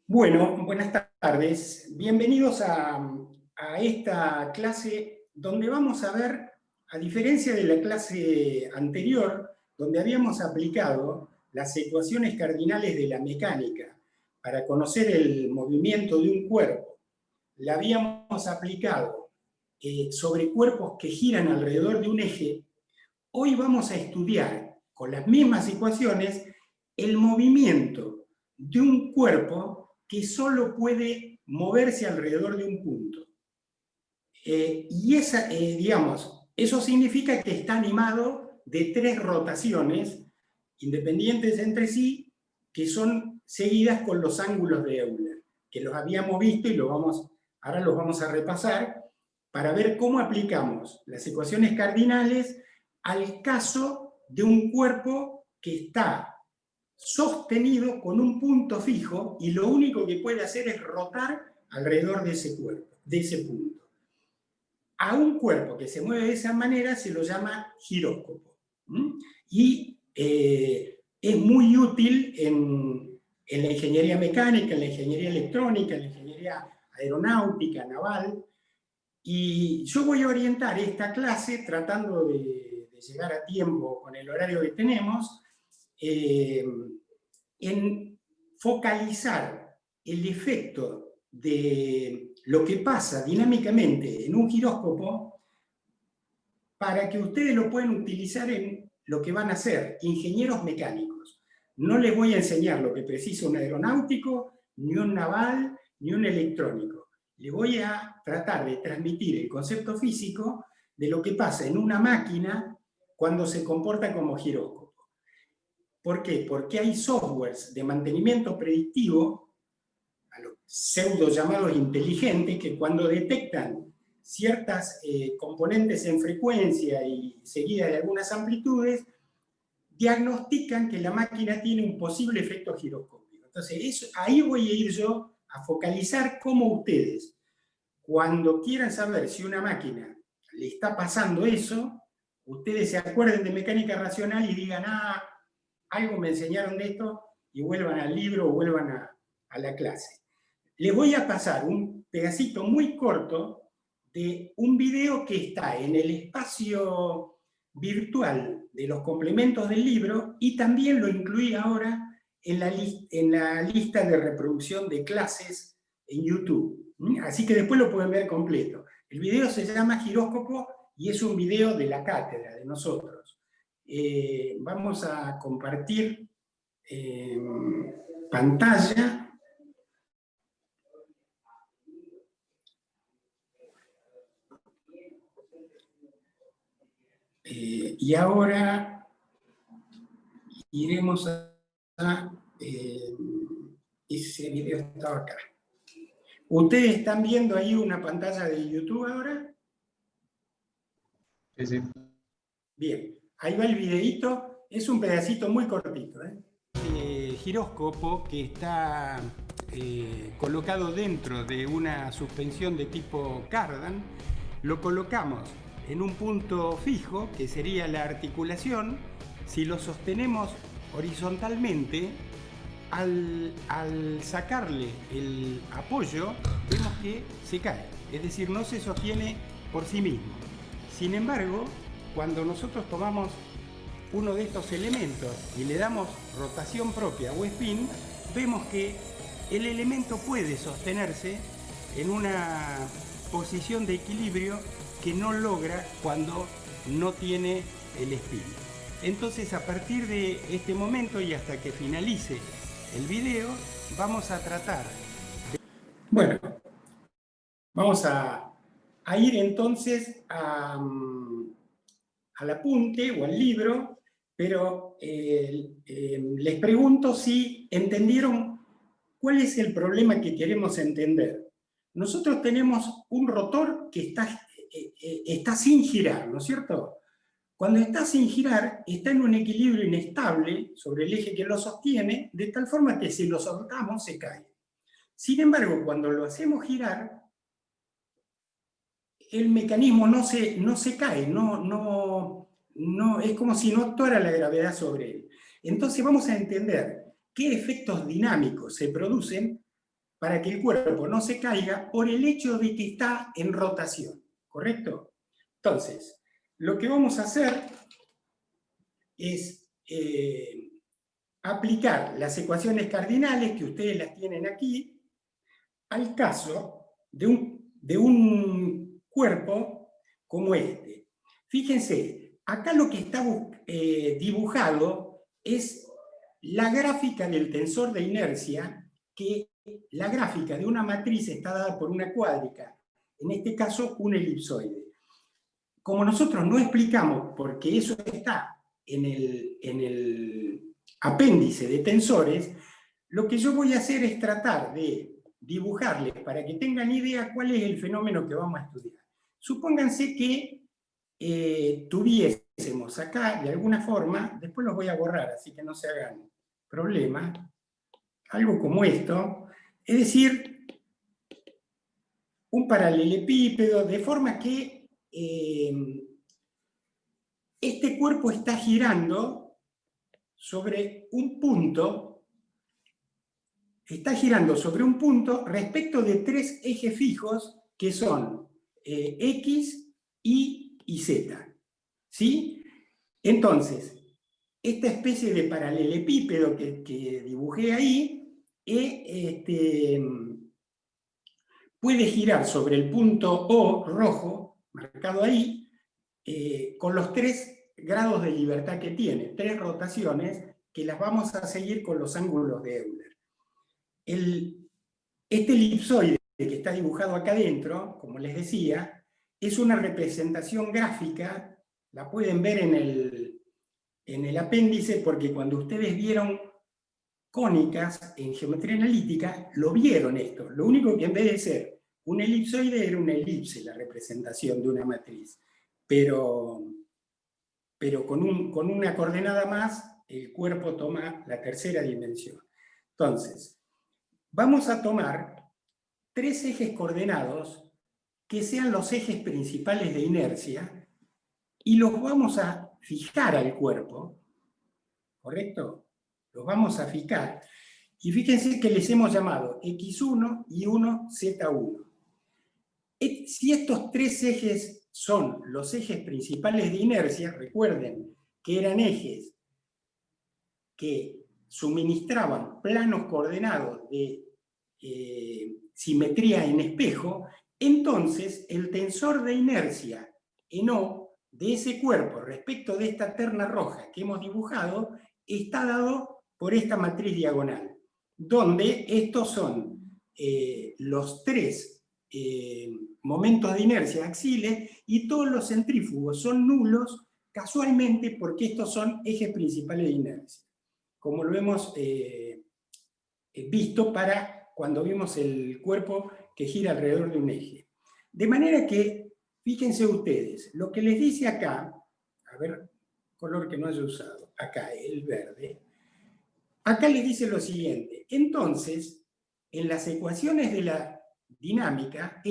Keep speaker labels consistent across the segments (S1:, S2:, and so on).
S1: Bueno, buenas tardes. Bienvenidos a esta clase donde vamos a ver, a diferencia de la clase anterior, donde habíamos aplicado las ecuaciones cardinales de la mecánica para conocer el movimiento de un cuerpo, la habíamos aplicado sobre cuerpos que giran alrededor de un eje. Hoy vamos a estudiar con las mismas ecuaciones el movimiento de un cuerpo que solo puede moverse alrededor de un punto. Digamos, eso significa que está animado de tres rotaciones independientes entre sí, que son seguidas con los ángulos de Euler, que los habíamos visto y ahora los vamos a repasar para ver cómo aplicamos las ecuaciones cardinales al caso de un cuerpo que está sostenido con un punto fijo y lo único que puede hacer es rotar alrededor de ese cuerpo, de ese punto. A un cuerpo que se mueve de esa manera se lo llama giróscopo. Y es muy útil en la ingeniería mecánica, en la ingeniería electrónica, en la ingeniería aeronáutica, naval. Y yo voy a orientar esta clase tratando de llegar a tiempo con el horario que tenemos, en focalizar el efecto de lo que pasa dinámicamente en un giróscopo para que ustedes lo puedan utilizar en lo que van a ser ingenieros mecánicos. No les voy a enseñar lo que precisa un aeronáutico, ni un naval, ni un electrónico. Les voy a tratar de transmitir el concepto físico de lo que pasa en una máquina cuando se comporta como giróscopo. ¿Por qué? Porque hay softwares de mantenimiento predictivo, a los pseudo llamados inteligentes, que cuando detectan ciertas componentes en frecuencia y seguidas de algunas amplitudes, diagnostican que la máquina tiene un posible efecto giroscópico. Entonces, ahí voy a ir yo a focalizar cómo ustedes, cuando quieran saber si una máquina le está pasando eso, ustedes se acuerden de mecánica racional y digan, algo me enseñaron de esto, y vuelvan al libro o vuelvan a la clase. Les voy a pasar un pedacito muy corto de un video que está en el espacio virtual de los complementos del libro y también lo incluí ahora en la lista de reproducción de clases en YouTube. Así que después lo pueden ver completo. El video se llama Giróscopo y es un video de la cátedra, de nosotros. Vamos a compartir pantalla. Y ahora iremos a ese video estaba acá. ¿Ustedes están viendo ahí una pantalla de YouTube ahora?
S2: Sí, sí.
S1: Bien, ahí va el videíto, es un pedacito muy cortito. Giróscopo que está colocado dentro de una suspensión de tipo cardan, lo colocamos en un punto fijo, que sería la articulación. Si lo sostenemos horizontalmente, al sacarle el apoyo, vemos que se cae, es decir, no se sostiene por sí mismo. Sin embargo, cuando nosotros tomamos uno de estos elementos y le damos rotación propia o spin, vemos que el elemento puede sostenerse en una posición de equilibrio que no logra cuando no tiene el spin. Entonces, a partir de este momento y hasta que finalice el video, vamos a tratar de... Bueno, vamos a ir entonces al apunte o al libro, pero les pregunto si entendieron cuál es el problema que queremos entender. Nosotros tenemos un rotor que está sin girar, ¿no es cierto? Cuando está sin girar, está en un equilibrio inestable sobre el eje que lo sostiene, de tal forma que si lo soltamos se cae. Sin embargo, cuando lo hacemos girar, el mecanismo no se cae, es como si no actuara la gravedad sobre él. Entonces vamos a entender qué efectos dinámicos se producen para que el cuerpo no se caiga por el hecho de que está en rotación, ¿correcto? Entonces, lo que vamos a hacer es aplicar las ecuaciones cardinales, que ustedes las tienen aquí, al caso de un cuerpo como este. Fíjense, acá lo que está dibujado es la gráfica del tensor de inercia, que la gráfica de una matriz está dada por una cuádrica, en este caso un elipsoide. Como nosotros no explicamos, porque eso está en el apéndice de tensores, lo que yo voy a hacer es tratar de dibujarles para que tengan idea cuál es el fenómeno que vamos a estudiar. Supónganse que tuviésemos acá, de alguna forma, después los voy a borrar, así que no se hagan problemas, algo como esto, es decir, un paralelepípedo, de forma que este cuerpo está girando sobre un punto, respecto de tres ejes fijos que son X, Y y Z. ¿Sí? Entonces, esta especie de paralelepípedo que dibujé ahí puede girar sobre el punto O rojo, marcado ahí, con los 3 grados de libertad que tiene, 3 rotaciones que las vamos a seguir con los ángulos de Euler. Este elipsoide que está dibujado acá adentro, como les decía, es una representación gráfica, la pueden ver en el apéndice, porque cuando ustedes vieron cónicas en geometría analítica, lo vieron esto. Lo único que en vez de ser un elipsoide era una elipse, la representación de una matriz. Pero con una coordenada más, el cuerpo toma la tercera dimensión. Entonces, vamos a tomar 3 ejes coordenados que sean los ejes principales de inercia y los vamos a fijar al cuerpo, ¿correcto? Los vamos a fijar. Y fíjense que les hemos llamado X1, Y1, Z1. Si estos 3 ejes son los ejes principales de inercia, recuerden que eran ejes que suministraban planos coordenados de simetría en espejo, entonces el tensor de inercia en O de ese cuerpo respecto de esta terna roja que hemos dibujado está dado por esta matriz diagonal, donde estos son los 3 momentos de inercia axiles y todos los centrífugos son nulos casualmente porque estos son ejes principales de inercia, como lo hemos visto para cuando vimos el cuerpo que gira alrededor de un eje. De manera que, fíjense ustedes, lo que les dice acá, a ver, color que no haya usado, acá el verde, acá les dice lo siguiente: entonces, en las ecuaciones de la dinámica,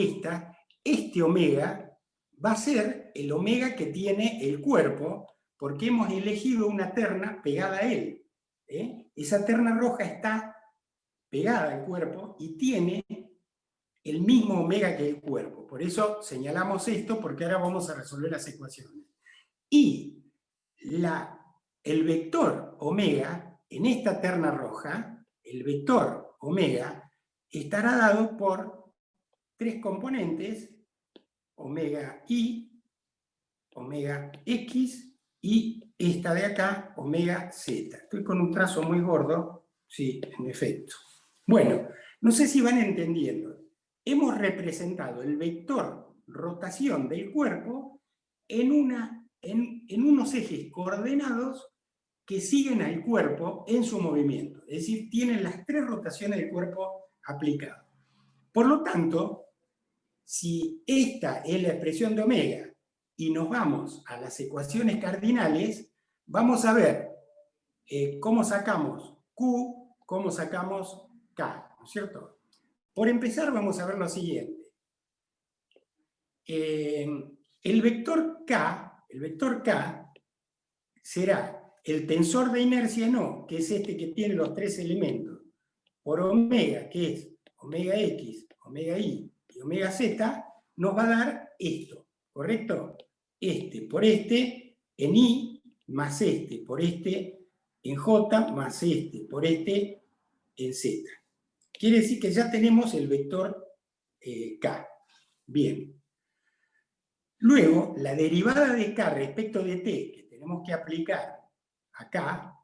S1: este omega va a ser el omega que tiene el cuerpo, porque hemos elegido una terna pegada a él. Esa terna roja está pegada al cuerpo y tiene el mismo omega que el cuerpo. Por eso señalamos esto, porque ahora vamos a resolver las ecuaciones. Y el vector omega, en esta terna roja, el vector omega estará dado por 3 componentes, omega y, omega x y esta de acá, omega z. Estoy con un trazo muy gordo, sí, en efecto. Bueno, no sé si van entendiendo. Hemos representado el vector rotación del cuerpo en unos ejes coordenados que siguen al cuerpo en su movimiento. Es decir, tienen las 3 rotaciones del cuerpo aplicadas. Por lo tanto, si esta es la expresión de omega y nos vamos a las ecuaciones cardinales, vamos a ver cómo sacamos Q, cómo sacamos K, ¿no es cierto? Por empezar, vamos a ver lo siguiente. El vector K será el tensor de inercia en O, que es este que tiene los 3 elementos, por omega, que es omega X, omega Y y omega Z, nos va a dar esto, ¿correcto? Este por este en Y, más este por este en J, más este por este en Z. Quiere decir que ya tenemos el vector K. Bien. Luego, la derivada de K respecto de T, que tenemos que aplicar acá,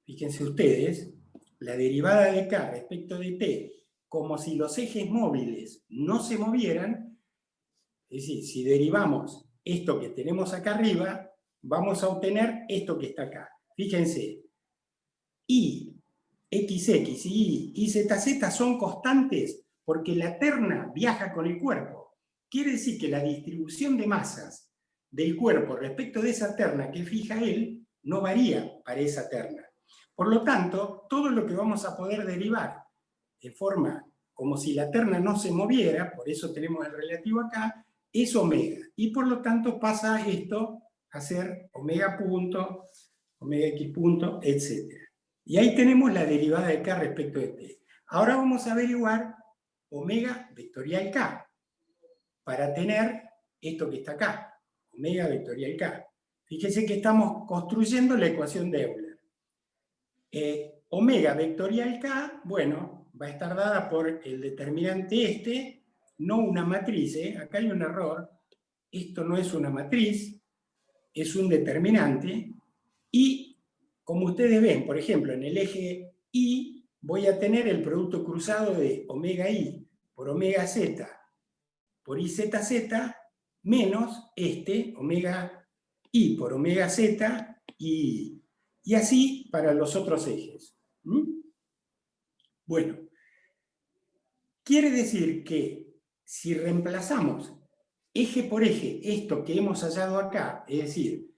S1: fíjense ustedes, la derivada de K respecto de T, como si los ejes móviles no se movieran, es decir, si derivamos esto que tenemos acá arriba, vamos a obtener esto que está acá. Fíjense, Y, XX y Y, ZZ son constantes porque la terna viaja con el cuerpo. Quiere decir que la distribución de masas del cuerpo respecto de esa terna que fija él no varía para esa terna. Por lo tanto, todo lo que vamos a poder derivar de forma como si la terna no se moviera, por eso tenemos el relativo acá, es omega. Y por lo tanto pasa esto a ser omega punto, omega X punto, etc. Y ahí tenemos la derivada de K respecto de T. Ahora vamos a averiguar omega vectorial K para tener esto que está acá, omega vectorial K. Fíjense que estamos construyendo la ecuación de Euler. Omega vectorial K, bueno, va a estar dada por el determinante este, no una matriz, acá hay un error, esto no es una matriz, es un determinante, y como ustedes ven, por ejemplo, en el eje Y voy a tener el producto cruzado de omega Y por omega Z por IZZ menos este, omega Y por omega Z y así para los otros ejes. Bueno, quiere decir que si reemplazamos eje por eje esto que hemos hallado acá, es decir,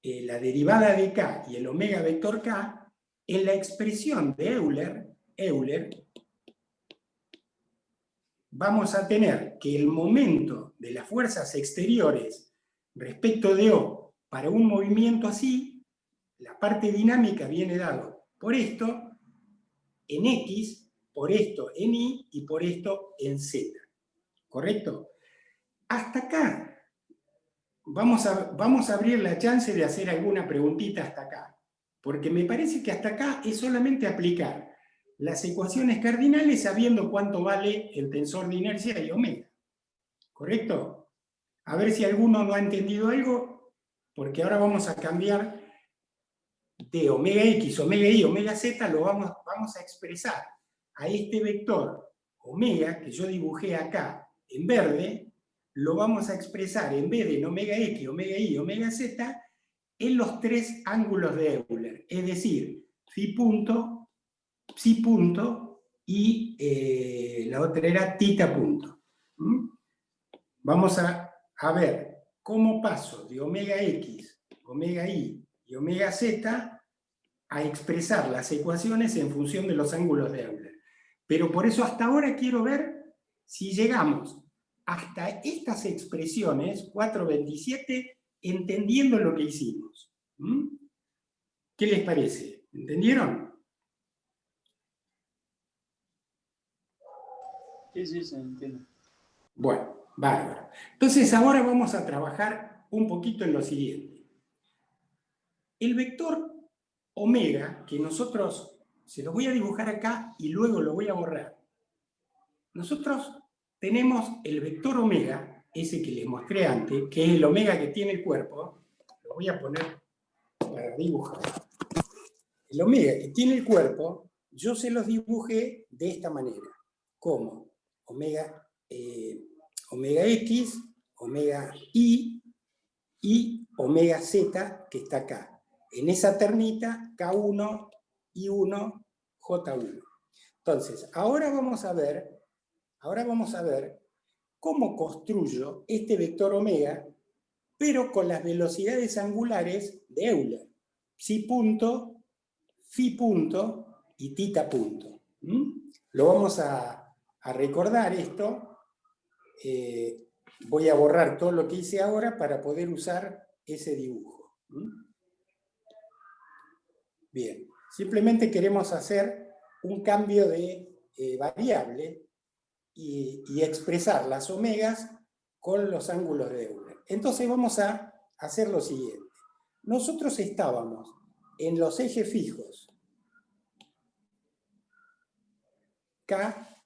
S1: la derivada de K y el omega vector K, en la expresión de Euler, vamos a tener que el momento de las fuerzas exteriores respecto de O para un movimiento así, la parte dinámica viene dado por esto en X, por esto en Y y por esto en Z. ¿Correcto? Hasta acá vamos a abrir la chance de hacer alguna preguntita hasta acá, porque me parece que hasta acá es solamente aplicar las ecuaciones cardinales sabiendo cuánto vale el tensor de inercia y omega. ¿Correcto? A ver si alguno no ha entendido algo, porque ahora vamos a cambiar de omega X, omega Y, omega Z, lo vamos a expresar a este vector omega, que yo dibujé acá en verde, lo vamos a expresar en vez de en omega X, omega Y, omega Z, en los tres ángulos de Euler, es decir, phi punto, psi punto y la otra era tita punto. Vamos a ver cómo paso de omega X, omega Y y omega Z a expresar las ecuaciones en función de los ángulos de Euler. Pero por eso hasta ahora quiero ver si llegamos hasta estas expresiones, 4.27, entendiendo lo que hicimos. ¿Qué les parece? ¿Entendieron?
S2: Sí, se entiende.
S1: Bueno, bárbaro. Entonces ahora vamos a trabajar un poquito en lo siguiente. El vector omega, que nosotros, se los voy a dibujar acá y luego lo voy a borrar. Nosotros tenemos el vector omega, ese que les mostré antes, que es el omega que tiene el cuerpo. Lo voy a poner para dibujar. El omega que tiene el cuerpo, yo se los dibujé de esta manera. Como omega X, omega Y y omega Z que está acá. En esa ternita, K1, I1, J1. Entonces, ahora vamos a ver cómo construyo este vector omega, pero con las velocidades angulares de Euler. Psi punto, phi punto y tita punto. Lo vamos a recordar esto. Voy a borrar todo lo que hice ahora para poder usar ese dibujo. Bien, simplemente queremos hacer un cambio de variable y expresar las omegas con los ángulos de Euler. Entonces vamos a hacer lo siguiente. Nosotros estábamos en los ejes fijos K,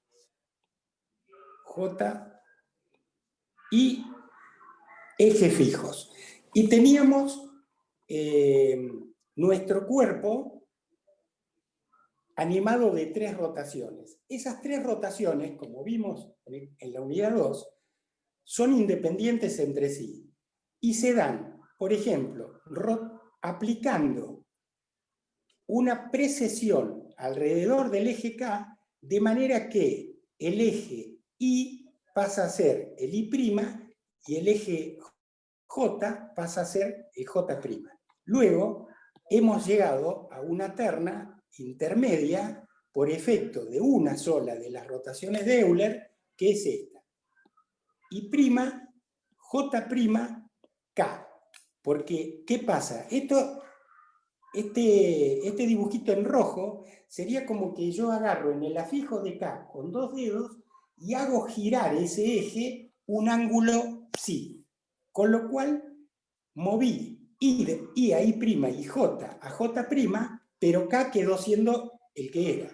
S1: J y ejes fijos. Y teníamos nuestro cuerpo animado de 3 rotaciones. Esas 3 rotaciones, como vimos en la unidad 2, son independientes entre sí y se dan, por ejemplo, aplicando una precesión alrededor del eje K, de manera que el eje Y pasa a ser el I' y el eje J pasa a ser el J'. Luego hemos llegado a una terna intermedia por efecto de una sola de las rotaciones de Euler, que es esta. I', J', K. Porque, ¿qué pasa? Este dibujito en rojo sería como que yo agarro en el afijo de K con 2 dedos y hago girar ese eje un ángulo psi. Con lo cual moví I a I' y J a J', pero K quedó siendo el que era.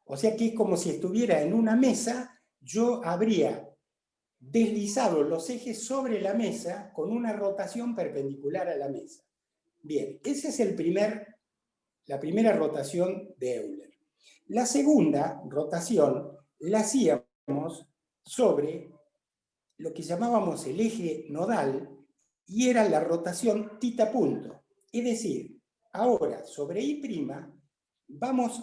S1: O sea que es como si estuviera en una mesa, yo habría deslizado los ejes sobre la mesa con una rotación perpendicular a la mesa. Bien, esa es la primera rotación de Euler. La segunda rotación la hacíamos sobre lo que llamábamos el eje nodal, y era la rotación θ punto. Es decir, ahora sobre I' vamos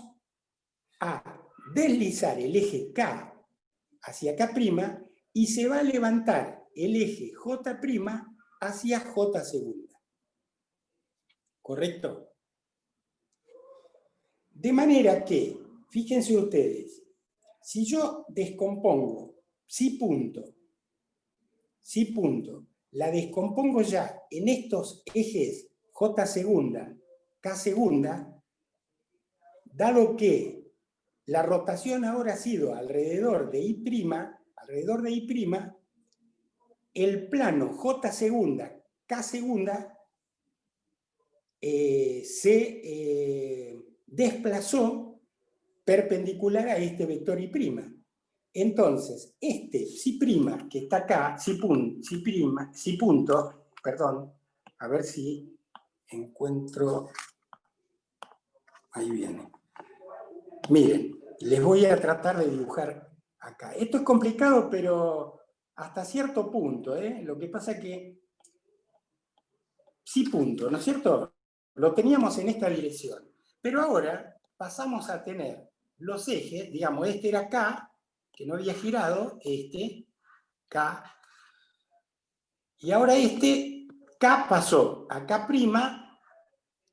S1: a deslizar el eje K hacia K' y se va a levantar el eje J' hacia J segunda. ¿Correcto? De manera que, fíjense ustedes, si yo descompongo psi punto, la descompongo ya en estos ejes J segunda, K segunda, dado que la rotación ahora ha sido alrededor de I', el plano J segunda, K segunda, se desplazó perpendicular a este vector I'. Entonces, este psi' que está acá, psi punto, perdón, a ver si encuentro, ahí viene. Miren, les voy a tratar de dibujar acá. Esto es complicado, pero hasta cierto punto, ¿eh? Lo que pasa es que psi punto, ¿no es cierto? Lo teníamos en esta dirección. Pero ahora pasamos a tener los ejes, digamos, este era K, que no había girado, este, K, y ahora este K pasó a K',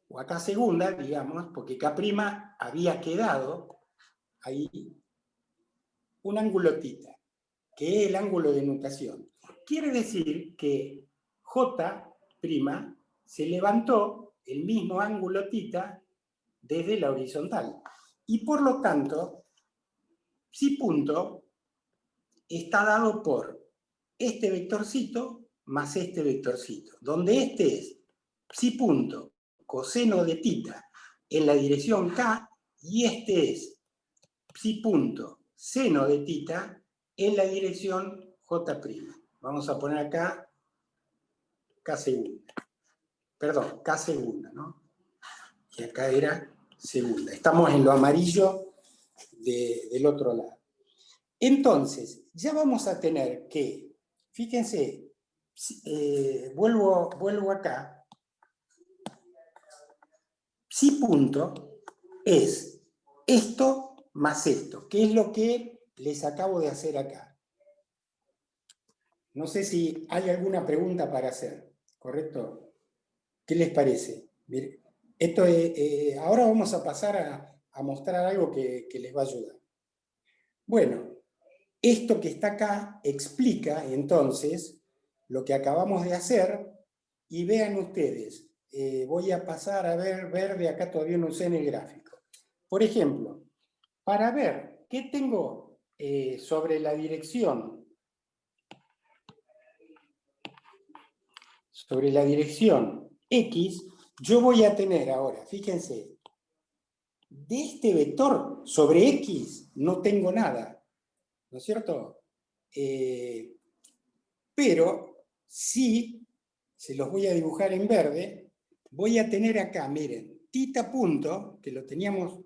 S1: o a K segunda, digamos, porque K' había quedado ahí un ángulo θ, que es el ángulo de nutación. Quiere decir que J' se levantó el mismo ángulo θ desde la horizontal. Y por lo tanto, psi punto está dado por este vectorcito más este vectorcito, donde este es psi punto coseno de θ en la dirección K, y este es psi punto seno de θ en la dirección J'. Vamos a poner acá K segunda. Perdón, K segunda, ¿no? Y acá era segunda. Estamos en lo amarillo del otro lado. Entonces, ya vamos a tener que, fíjense, vuelvo acá, psi punto es esto más esto, que es lo que les acabo de hacer acá. No sé si hay alguna pregunta para hacer, ¿correcto? ¿Qué les parece? Esto ahora vamos a pasar a mostrar algo que les va a ayudar. Bueno, esto que está acá explica entonces lo que acabamos de hacer, y vean ustedes, voy a pasar a ver verde, acá todavía no usé en el gráfico. Por ejemplo, para ver ¿qué tengo sobre la dirección? Sobre la dirección X, yo voy a tener ahora, fíjense, de este vector sobre X no tengo nada, ¿no es cierto? Pero sí, se los voy a dibujar en verde, voy a tener acá, miren, tita punto, que lo teníamos.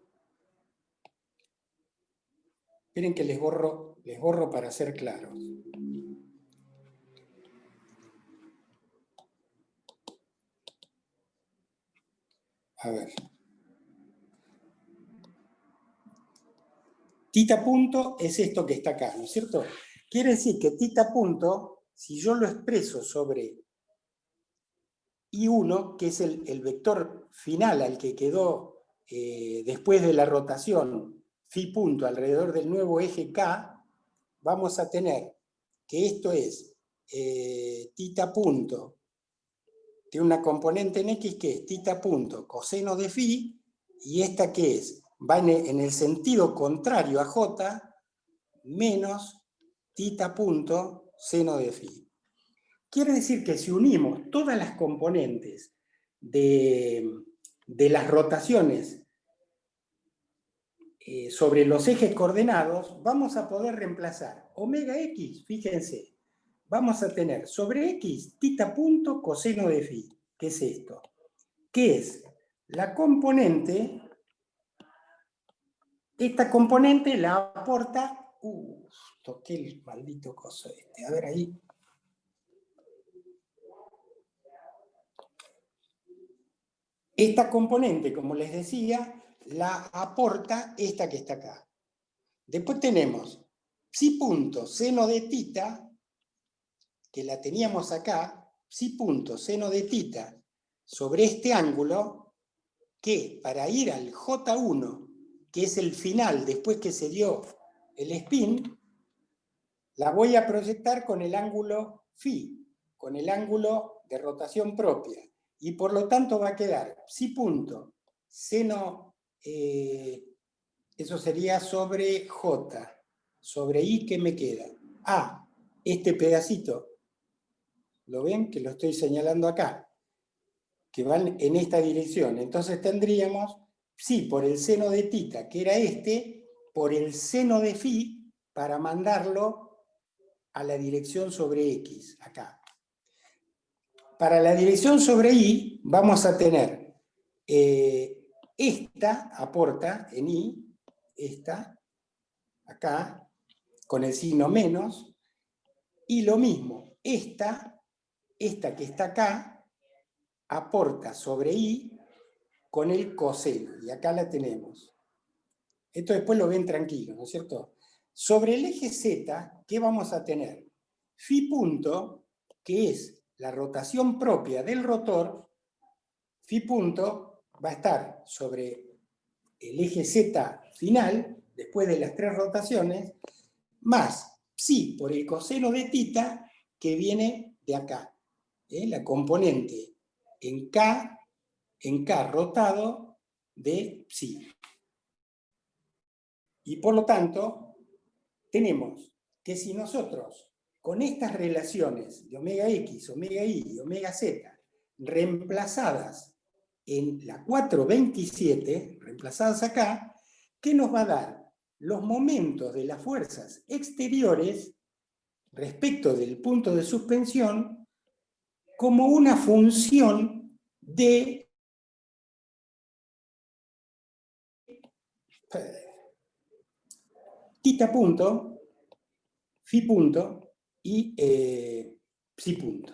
S1: Esperen que les borro para ser claros. A ver. Tita punto es esto que está acá, ¿no es cierto? Quiere decir que tita punto, si yo lo expreso sobre I1, que es el vector final al que quedó después de la rotación phi punto alrededor del nuevo eje K, vamos a tener que esto es tita punto, tiene una componente en X que es tita punto coseno de phi, y esta que es, va en el sentido contrario a J, menos tita punto seno de phi. Quiere decir que si unimos todas las componentes de las rotaciones sobre los ejes coordenados, vamos a poder reemplazar omega x, fíjense, vamos a tener sobre x tita punto coseno de phi, ¿qué es esto? Que es la componente, esta componente la aporta, toqué el maldito coso este, a ver ahí. Esta componente, como les decía, la aporta esta que está acá. Después tenemos psi punto seno de tita, que la teníamos acá, psi punto seno de tita sobre este ángulo, que para ir al J1, que es el final después que se dio el spin, la voy a proyectar con el ángulo phi, con el ángulo de rotación propia. Y por lo tanto va a quedar psi punto seno, eso sería sobre J, sobre I, ¿qué me queda? A, este pedacito, ¿lo ven? Que lo estoy señalando acá, que van en esta dirección. Entonces tendríamos psi por el seno de tita, que era este, por el seno de phi, para mandarlo a la dirección sobre X, acá. Para la dirección sobre Y vamos a tener esta aporta en Y, esta, acá, con el signo menos, y lo mismo, esta que está acá, aporta sobre I con el coseno, y acá la tenemos. Esto después lo ven tranquilo, ¿no es cierto? Sobre el eje Z, ¿qué vamos a tener? Phi punto, que es la rotación propia del rotor, phi punto va a estar sobre el eje Z final, después de las 3 rotaciones, más psi por el coseno de tita, que viene de acá. La componente en K rotado de psi. Y por lo tanto, tenemos que si nosotros, con estas relaciones de omega x, omega y y omega z, reemplazadas en la 427, reemplazadas acá, ¿qué nos va a dar? Los momentos de las fuerzas exteriores respecto del punto de suspensión como una función de tita punto, phi punto y psi punto.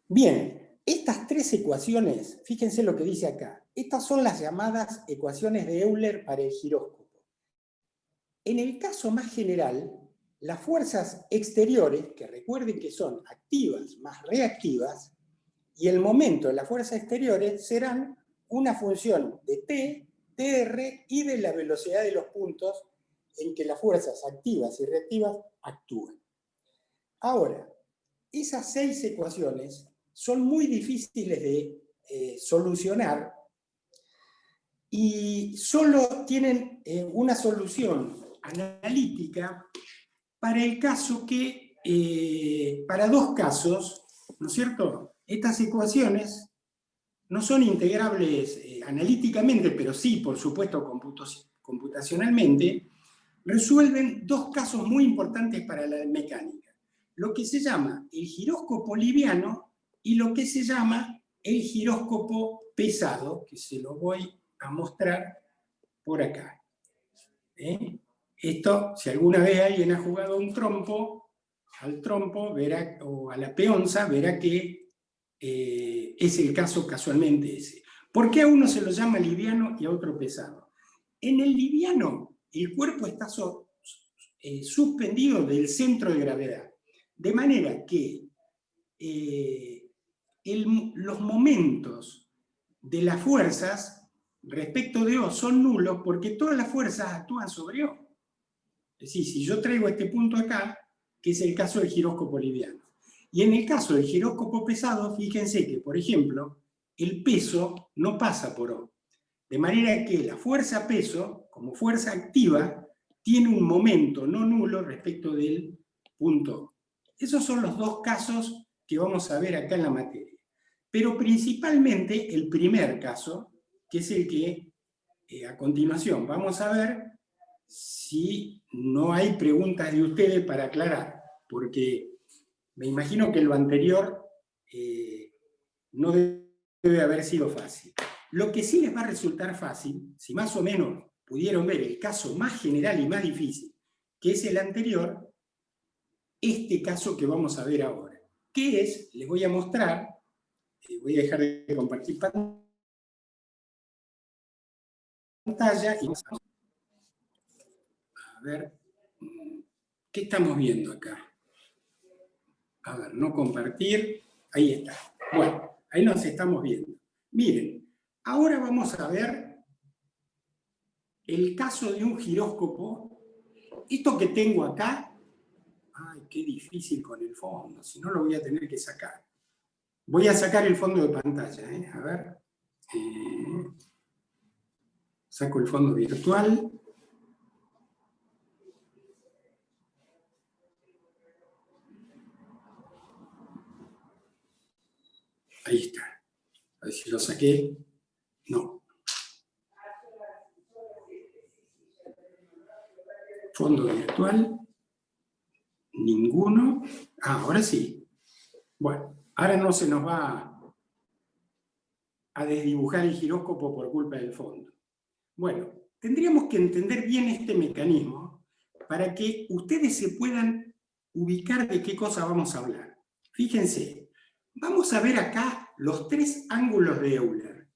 S1: Bien, estas 3 ecuaciones, fíjense lo que dice acá, estas son las llamadas ecuaciones de Euler para el giróscopo. En el caso más general, las fuerzas exteriores, que recuerden que son activas más reactivas, y el momento de las fuerzas exteriores serán una función de t, dr y de la velocidad de los puntos en que las fuerzas activas y reactivas actúan. Ahora, esas 6 ecuaciones son muy difíciles de solucionar y solo tienen una solución analítica para el caso que, para dos casos, ¿no es cierto? Estas ecuaciones no son integrables analíticamente, pero sí, por supuesto, computacionalmente, resuelven dos casos muy importantes para la mecánica. Lo que se llama el giróscopo liviano y lo que se llama el giróscopo pesado, que se lo voy a mostrar por acá. Esto, si alguna vez alguien ha jugado un trompo, al trompo verá, o a la peonza, verá que es el caso casualmente ese. ¿Por qué a uno se lo llama liviano y a otro pesado? En el liviano, el cuerpo está suspendido del centro de gravedad, de manera que los momentos de las fuerzas respecto de O son nulos porque todas las fuerzas actúan sobre O. Es decir, si yo traigo este punto acá, que es el caso del giróscopo liviano. Y en el caso del giróscopo pesado, fíjense que, por ejemplo, el peso no pasa por O. De manera que la fuerza peso, como fuerza activa, tiene un momento no nulo respecto del punto O. Esos son los dos casos que vamos a ver acá en la materia. Pero principalmente el primer caso, que es el que a continuación vamos a ver si no hay preguntas de ustedes para aclarar, porque me imagino que lo anterior no debe haber sido fácil. Lo que sí les va a resultar fácil, si más o menos pudieron ver el caso más general y más difícil, que es el anterior, este caso que vamos a ver ahora. ¿Qué es? Les voy a mostrar, voy a dejar de compartir pantalla y vamos a ver, ¿qué estamos viendo acá? A ver, no compartir, ahí está. Bueno, ahí nos estamos viendo. Miren, ahora vamos a ver el caso de un giróscopo. Esto que tengo acá, ay, qué difícil con el fondo, si no lo voy a tener que sacar. Voy a sacar el fondo de pantalla, a ver. Saco el fondo virtual. Ahí está. A ver si lo saqué. No. Fondo virtual. Ninguno. Ah, ahora sí. Bueno, ahora no se nos va a desdibujar el giróscopo por culpa del fondo. Bueno, tendríamos que entender bien este mecanismo para que ustedes se puedan ubicar de qué cosa vamos a hablar. Fíjense, vamos a ver acá los tres ángulos de Euler.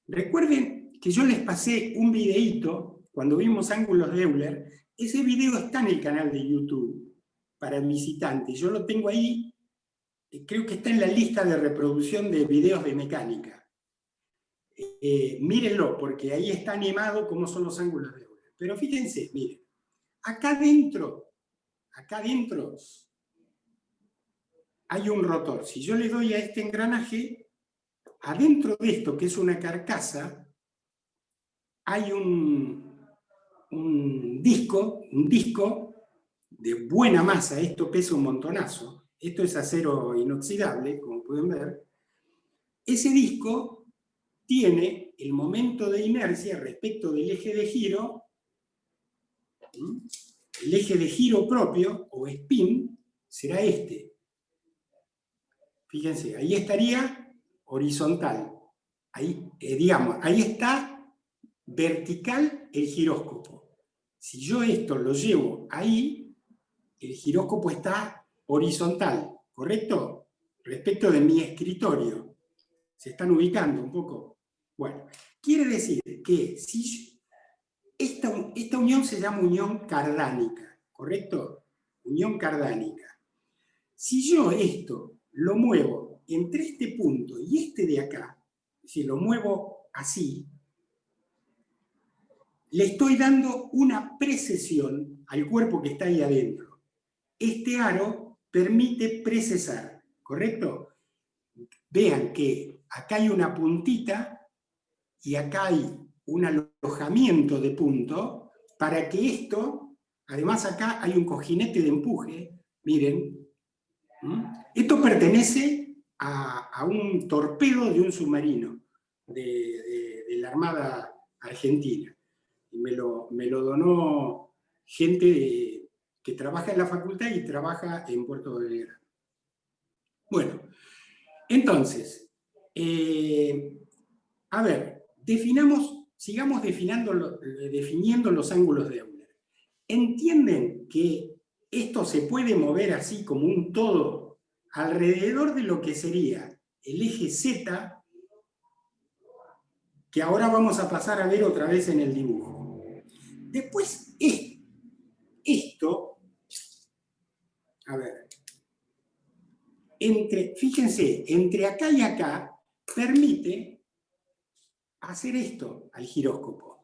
S1: Recuerden que yo les pasé un videíto cuando vimos ángulos de Euler. Ese video está en el canal de YouTube para visitantes. Yo lo tengo ahí, creo que está en la lista de reproducción de videos de mecánica. Mírenlo, porque ahí está animado cómo son los ángulos de Euler. Pero fíjense, miren, acá adentro hay un rotor. Si yo le doy a este engranaje, adentro de esto, que es una carcasa, hay un disco de buena masa. Esto pesa un montonazo. Esto es acero inoxidable, como pueden ver. Ese disco tiene el momento de inercia respecto del eje de giro. El eje de giro propio, o spin, será este. Fíjense, ahí estaría horizontal. Ahí, digamos, ahí está vertical el giróscopo. Si yo esto lo llevo ahí, el giróscopo está horizontal, ¿correcto? Respecto de mi escritorio. ¿Se están ubicando un poco? Bueno, quiere decir que si esta unión se llama unión cardánica, ¿correcto? Unión cardánica. Si yo esto lo muevo entre este punto y este de acá, si lo muevo así, le estoy dando una precesión al cuerpo que está ahí adentro. Este aro permite precesar, ¿correcto? Vean que acá hay una puntita y acá hay un alojamiento de punto para que esto, además acá hay un cojinete de empuje, miren, esto pertenece a un torpedo de un submarino de la Armada Argentina. Y me lo donó gente que trabaja en la facultad y trabaja en Puerto Belgrano. Bueno, entonces, a ver, sigamos definiendo los ángulos de Euler. ¿Entienden que esto se puede mover así como un todo alrededor de lo que sería el eje Z, que ahora vamos a pasar a ver otra vez en el dibujo? Después, esto, a ver, fíjense, entre acá y acá, permite hacer esto al giróscopo.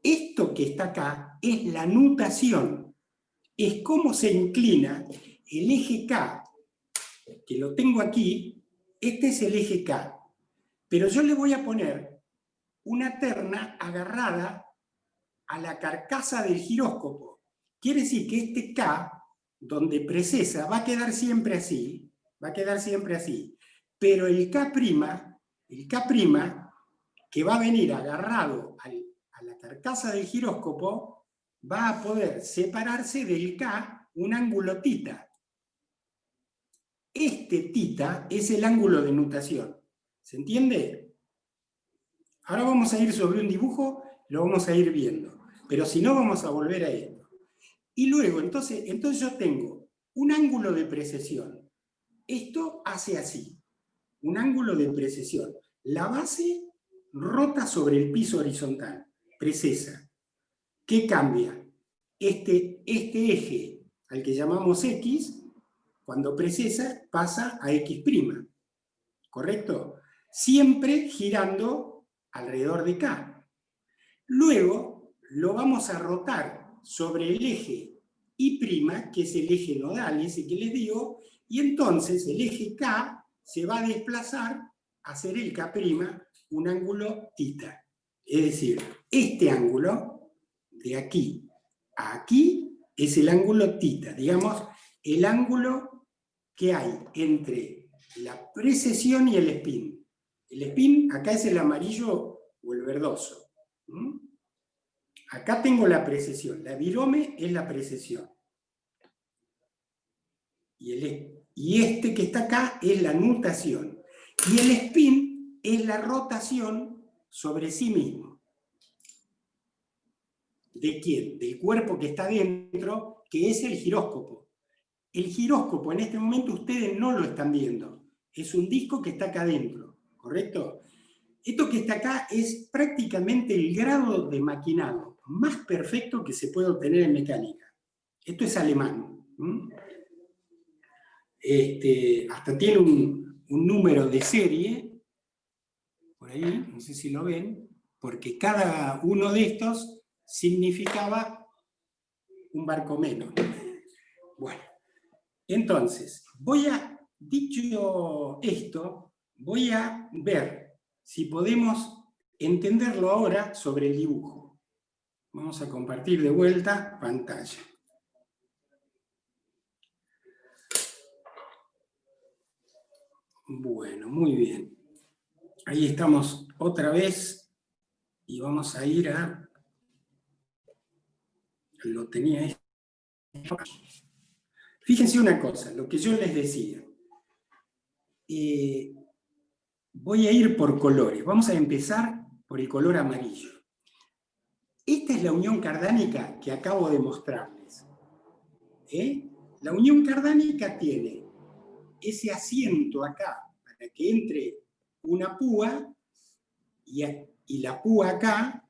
S1: Esto que está acá es la nutación, es cómo se inclina el eje K, que lo tengo aquí, este es el eje K, pero yo le voy a poner una terna agarrada a la carcasa del giróscopo. Quiere decir que este K, donde precesa, va a quedar siempre así, pero el K', que va a venir agarrado a la carcasa del giróscopo, va a poder separarse del K un ángulo θ. Este θ es el ángulo de nutación. ¿Se entiende? Ahora vamos a ir sobre un dibujo, lo vamos a ir viendo. Pero si no, vamos a volver a esto. Y luego, entonces yo tengo un ángulo de precesión. Esto hace así, un ángulo de precesión. La base rota sobre el piso horizontal, precesa. ¿Qué cambia? Este eje, al que llamamos X, cuando precesa, pasa a X', ¿correcto? Siempre girando alrededor de K. Luego lo vamos a rotar sobre el eje Y', que es el eje nodal, ese que les digo, y entonces el eje K se va a desplazar a hacer el K', un ángulo θ. Es decir, este ángulo, de aquí a aquí, es el ángulo θ, digamos, el ángulo que hay entre la precesión y el spin. El spin acá es el amarillo o el verdoso. Acá tengo la precesión, la virome es la precesión. Y este que está acá es la nutación. Y el spin es la rotación sobre sí mismo. ¿De quién? Del cuerpo que está dentro, que es el giróscopo. El giróscopo en este momento ustedes no lo están viendo. Es un disco que está acá adentro, ¿correcto? Esto que está acá es prácticamente el grado de maquinado más perfecto que se puede obtener en mecánica. Esto es alemán. Hasta tiene un número de serie, por ahí, no sé si lo ven, porque cada uno de estos significaba un barco menos. Bueno, entonces, dicho esto, voy a ver si podemos entenderlo ahora sobre el dibujo. Vamos a compartir de vuelta pantalla. Bueno, muy bien. Ahí estamos otra vez y vamos a ir a... Lo tenía esto. Fíjense una cosa, lo que yo les decía. Voy a ir por colores. Vamos a empezar por el color amarillo. Esta es la unión cardánica que acabo de mostrarles. La unión cardánica tiene ese asiento acá para que entre una púa y la púa acá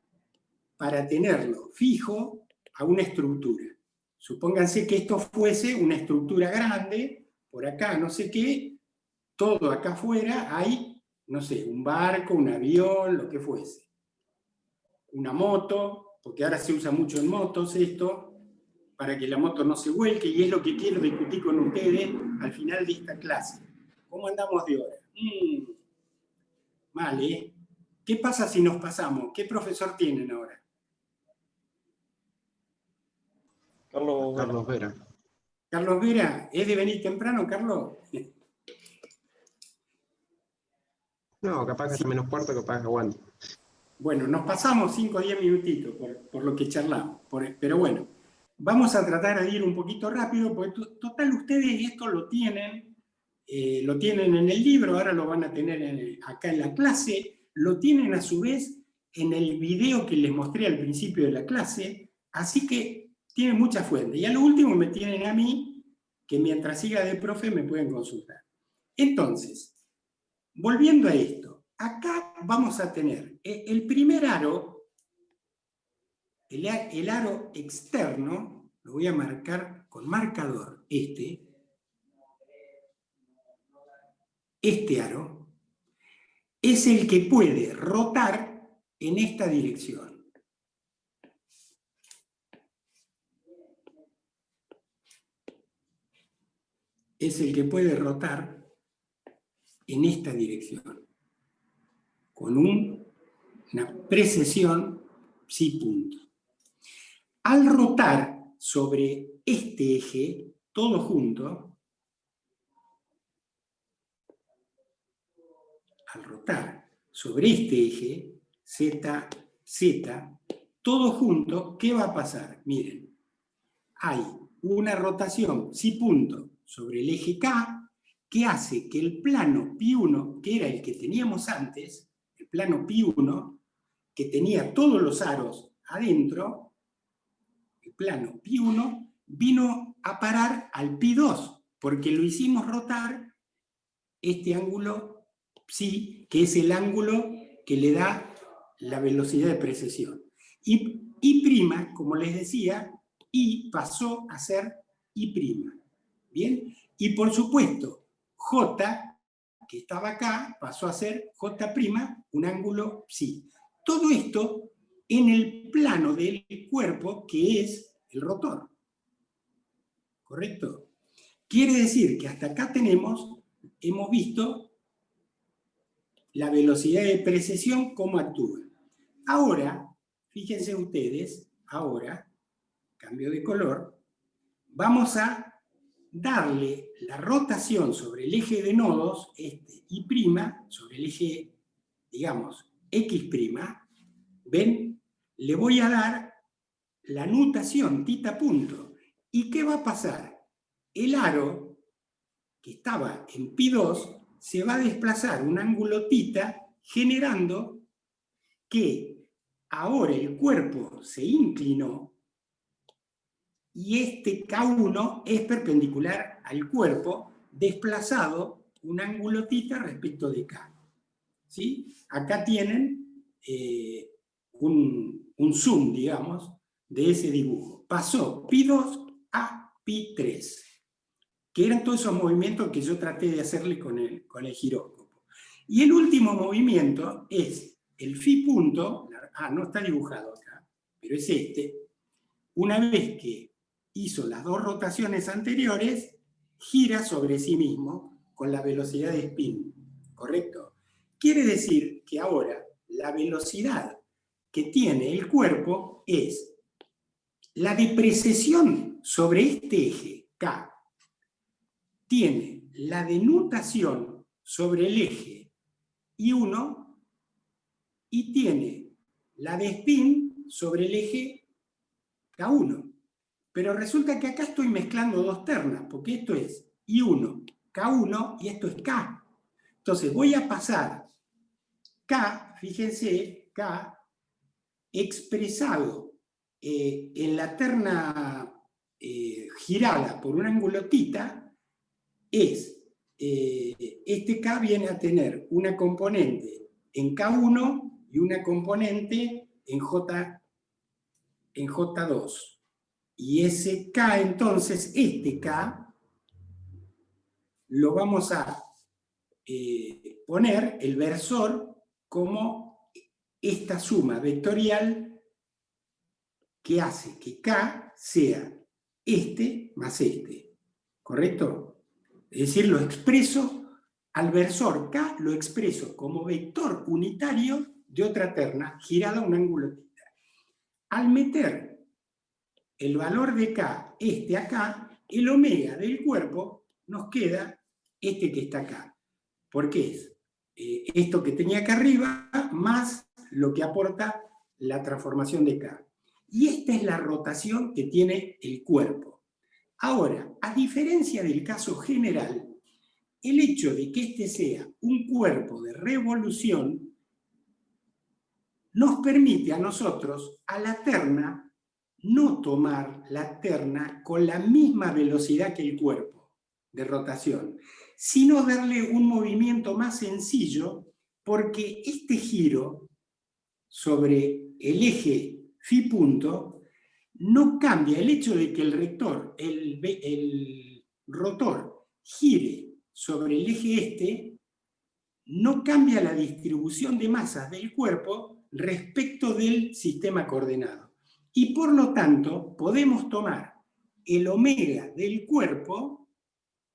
S1: para tenerlo fijo a una estructura. Supónganse que esto fuese una estructura grande, por acá no sé qué, todo acá afuera hay, no sé, un barco, un avión, lo que fuese. Una moto, porque ahora se usa mucho en motos esto, para que la moto no se vuelque, y es lo que quiero discutir con ustedes al final de esta clase. ¿Cómo andamos de hora? Mal, ¿eh? ¿Qué pasa si nos pasamos? ¿Qué profesor tienen ahora?
S2: Carlos Vera.
S1: Carlos Vera, ¿es de venir temprano, Carlos?
S2: No, capaz que hasta menos cuarto, capaz que aguante.
S1: Bueno, nos pasamos 5 o 10 minutitos por lo que charlamos, pero bueno, vamos a tratar de ir un poquito rápido, porque total ustedes esto lo tienen en el libro, ahora lo van a tener acá en la clase, lo tienen a su vez en el video que les mostré al principio de la clase, así que tienen mucha fuente. Y a lo último me tienen a mí, que mientras siga de profe me pueden consultar. Entonces, volviendo a esto, acá vamos a tener el primer aro, el aro externo, lo voy a marcar con marcador, este aro, es el que puede rotar en esta dirección. Es el que puede rotar en esta dirección, con una precesión psi punto. Al rotar sobre este eje, todo junto, al rotar sobre este eje, Z, Z, todo junto, ¿qué va a pasar? Miren, hay una rotación psi punto sobre el eje K que hace que el plano π1, que era el que teníamos antes, el plano π1, que tenía todos los aros adentro, el plano π1, vino a parar al π2, porque lo hicimos rotar este ángulo psi, que es el ángulo que le da la velocidad de precesión. Y I', como les decía, I pasó a ser I'. ¿Bien? Y por supuesto, J, que estaba acá, pasó a ser J', un ángulo psi. Todo esto en el plano del cuerpo que es el rotor. ¿Correcto? Quiere decir que hasta acá hemos visto la velocidad de precesión, cómo actúa. Ahora, fíjense ustedes, ahora, cambio de color, vamos a darle la rotación sobre el eje de nodos, este I', sobre el eje, digamos, X', ¿ven? Le voy a dar la nutación θ punto. ¿Y qué va a pasar? El aro, que estaba en π2, se va a desplazar un ángulo θ, generando que ahora el cuerpo se inclinó y este K1 es perpendicular al cuerpo, desplazado un ángulo θ respecto de K. ¿Sí? Acá tienen un zoom, digamos, de ese dibujo. Pasó π2 a π3, que eran todos esos movimientos que yo traté de hacerle con el giróscopo. Y el último movimiento es el φ punto, no está dibujado acá, pero es este. Una vez que hizo las dos rotaciones anteriores, gira sobre sí mismo con la velocidad de spin, ¿correcto? Quiere decir que ahora la velocidad que tiene el cuerpo es la de precesión sobre este eje, K, tiene la de nutación sobre el eje I1 y tiene la de spin sobre el eje K1. Pero resulta que acá estoy mezclando dos ternas, porque esto es I1, K1 y esto es K. Entonces voy a pasar K, fíjense, K expresado en la terna girada por un ángulo θ, este K viene a tener una componente en K1 y una componente en J2. Y ese K, entonces, este K, lo vamos a poner el versor como esta suma vectorial que hace que K sea este más este. ¿Correcto? Es decir, lo expreso al versor K, lo expreso como vector unitario de otra terna girada a un ángulo θ. Al meter el valor de K, acá, el omega del cuerpo nos queda que está acá. Porque es esto que tenía acá arriba más lo que aporta la transformación de K. Y esta es la rotación que tiene el cuerpo. Ahora, a diferencia del caso general, el hecho de que este sea un cuerpo de revolución nos permite a nosotros, a la terna, no tomar la terna con la misma velocidad que el cuerpo de rotación, sino darle un movimiento más sencillo, porque este giro sobre el eje φ punto no cambia. El hecho de que el rotor gire sobre el eje no cambia la distribución de masas del cuerpo respecto del sistema coordenado. Y por lo tanto, podemos tomar el omega del cuerpo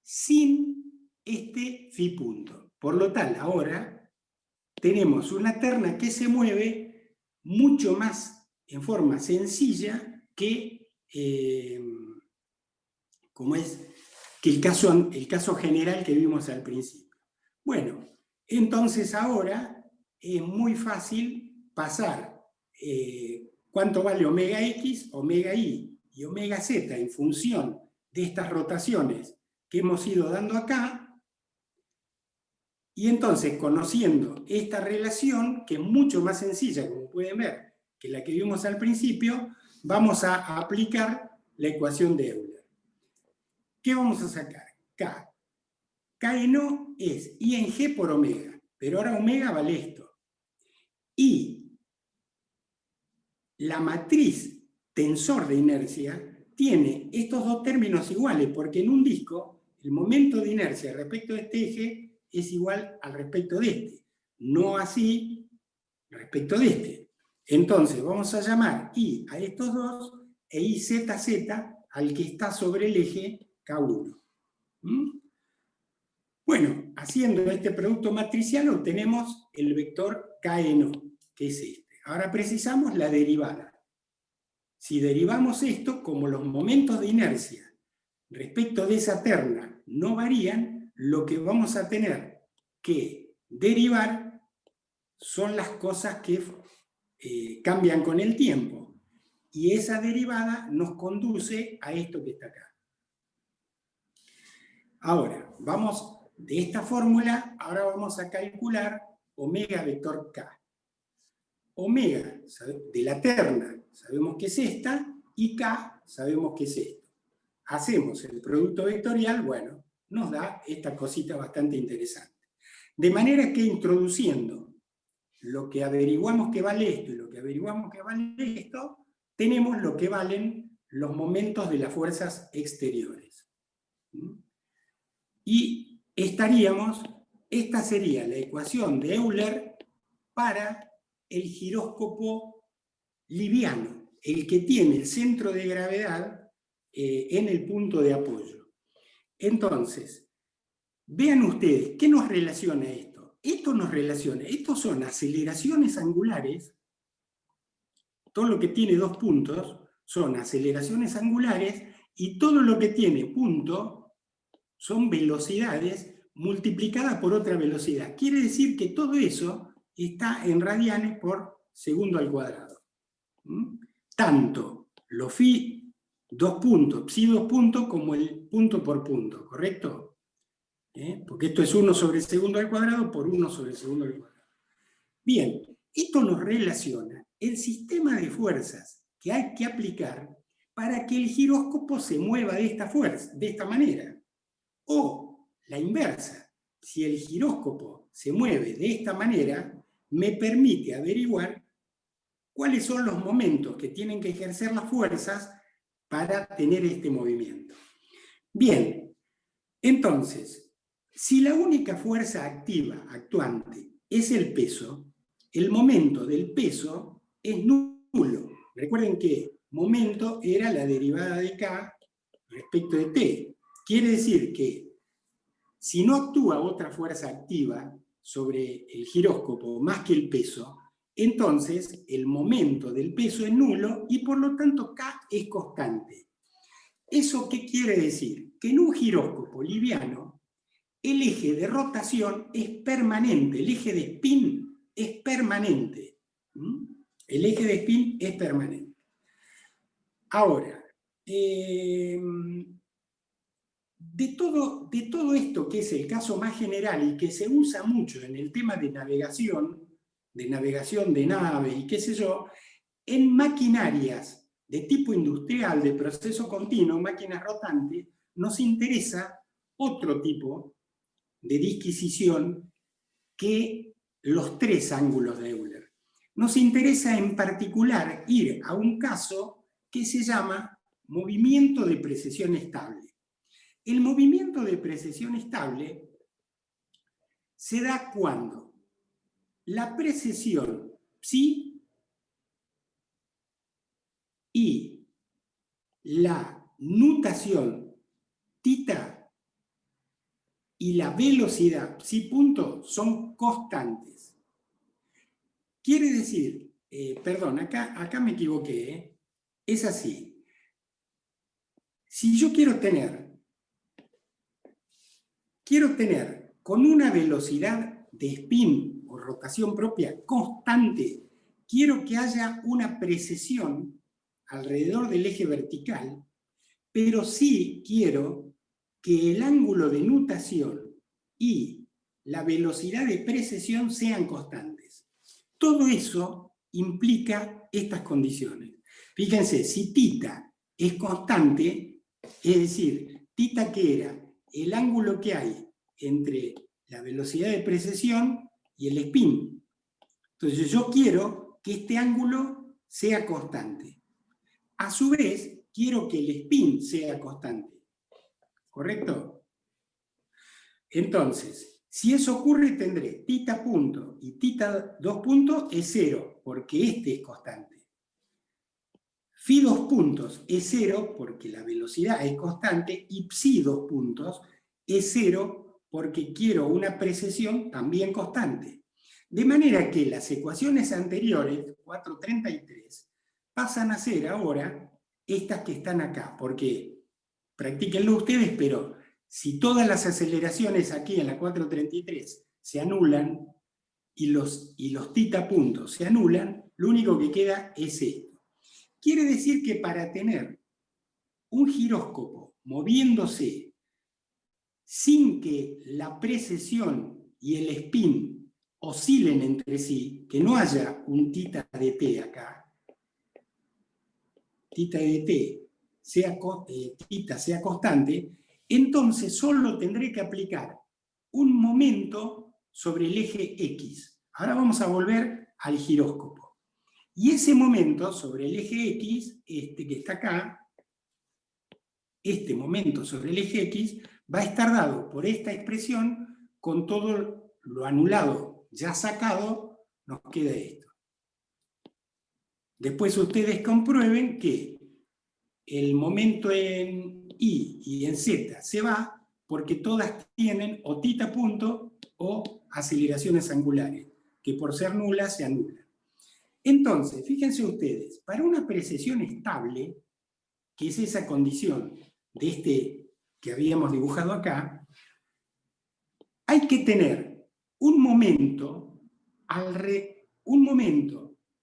S1: sin este φ punto. Por lo tal, ahora tenemos una terna que se mueve mucho más en forma sencilla que, el caso general que vimos al principio. Bueno, entonces ahora es muy fácil pasar cuánto vale omega x, omega y y omega z en función de estas rotaciones que hemos ido dando acá. Y entonces, conociendo esta relación, que es mucho más sencilla, como pueden ver, que la que vimos al principio, vamos a aplicar la ecuación de Euler. ¿Qué vamos a sacar? K. K en O es I en G por omega, pero ahora omega vale esto. Y la matriz tensor de inercia tiene estos dos términos iguales, porque en un disco el momento de inercia respecto de este eje es igual al respecto de este, no así respecto de este. Entonces vamos a llamar I a estos dos e IZZ al que está sobre el eje K1. Bueno, haciendo este producto matricial obtenemos el vector K en O, que es este. Ahora precisamos la derivada. Si derivamos esto, como los momentos de inercia respecto de esa terna no varían, lo que vamos a tener que derivar son las cosas que cambian con el tiempo. Y esa derivada nos conduce a esto que está acá. Ahora, vamos de esta fórmula, ahora vamos a calcular omega vector K. Omega de la terna sabemos que es esta, y K sabemos que es esto. Hacemos el producto vectorial, bueno, nos da esta cosita bastante interesante. De manera que introduciendo lo que averiguamos que vale esto y lo que averiguamos que vale esto, tenemos lo que valen los momentos de las fuerzas exteriores. Y esta sería la ecuación de Euler para el giróscopo liviano, el que tiene el centro de gravedad en el punto de apoyo. Entonces, vean ustedes, ¿qué nos relaciona esto? Estos son aceleraciones angulares, todo lo que tiene dos puntos son aceleraciones angulares, y todo lo que tiene punto son velocidades multiplicadas por otra velocidad. Quiere decir que todo eso está en radianes por segundo al cuadrado. Tanto lo phi dos puntos, psi dos puntos, como el punto por punto, ¿correcto? Porque esto es 1 sobre el segundo al cuadrado por 1 sobre el segundo al cuadrado. Bien, esto nos relaciona el sistema de fuerzas que hay que aplicar para que el giróscopo se mueva de esta manera. O la inversa, si el giróscopo se mueve de esta manera, me permite averiguar cuáles son los momentos que tienen que ejercer las fuerzas para tener este movimiento. Bien, entonces, si la única fuerza activa, actuante, es el peso, el momento del peso es nulo. Recuerden que momento era la derivada de K respecto de T. Quiere decir que si no actúa otra fuerza activa sobre el giróscopo más que el peso, entonces el momento del peso es nulo y por lo tanto K es constante. ¿Eso qué quiere decir? Que en un giróscopo liviano el eje de rotación es permanente, el eje de spin es permanente. El eje de spin es permanente. Ahora, de todo esto que es el caso más general y que se usa mucho en el tema de navegación de naves y qué sé yo, en maquinarias de tipo industrial, de proceso continuo, máquinas rotantes, nos interesa otro tipo de disquisición que los tres ángulos de Euler. Nos interesa en particular ir a un caso que se llama movimiento de precesión estable. El movimiento de precesión estable se da cuando la precesión psi y la nutación θ y la velocidad psi punto son constantes. Quiere decir, perdón, acá me equivoqué, es así. Si yo quiero tener con una velocidad de spin o rotación propia constante, quiero que haya una precesión alrededor del eje vertical, pero sí quiero que el ángulo de nutación y la velocidad de precesión sean constantes. Todo eso implica estas condiciones. Fíjense, si θ es constante, es decir, θ que era el ángulo que hay entre la velocidad de precesión y el spin. Entonces yo quiero que este ángulo sea constante. A su vez, quiero que el spin sea constante. ¿Correcto? Entonces, si eso ocurre, tendré θ punto y θ 2 puntos es 0, porque este es constante. Phi 2 puntos es 0 porque la velocidad es constante y psi 2 puntos es 0 porque quiero una precesión también constante. De manera que las ecuaciones anteriores, 433, pasan a ser ahora estas que están acá, porque practíquenlo ustedes, pero si todas las aceleraciones aquí en la 433 se anulan y los θ puntos se anulan, lo único que queda es esto. Quiere decir que para tener un giróscopo moviéndose sin que la precesión y el spin oscilen entre sí, que no haya un θ de t acá, θ de t θ sea constante, entonces solo tendré que aplicar un momento sobre el eje X. Ahora vamos a volver al giróscopo. Y ese momento sobre el eje X, este que está acá, este momento sobre el eje X, va a estar dado por esta expresión con todo lo anulado ya sacado, nos queda esto. Después ustedes comprueben que el momento en Y y en Z se va porque todas tienen o θ punto o aceleraciones angulares, que por ser nulas se anulan. Entonces, fíjense ustedes, para una precesión estable, que es esa condición de este que habíamos dibujado acá, hay que tener un momento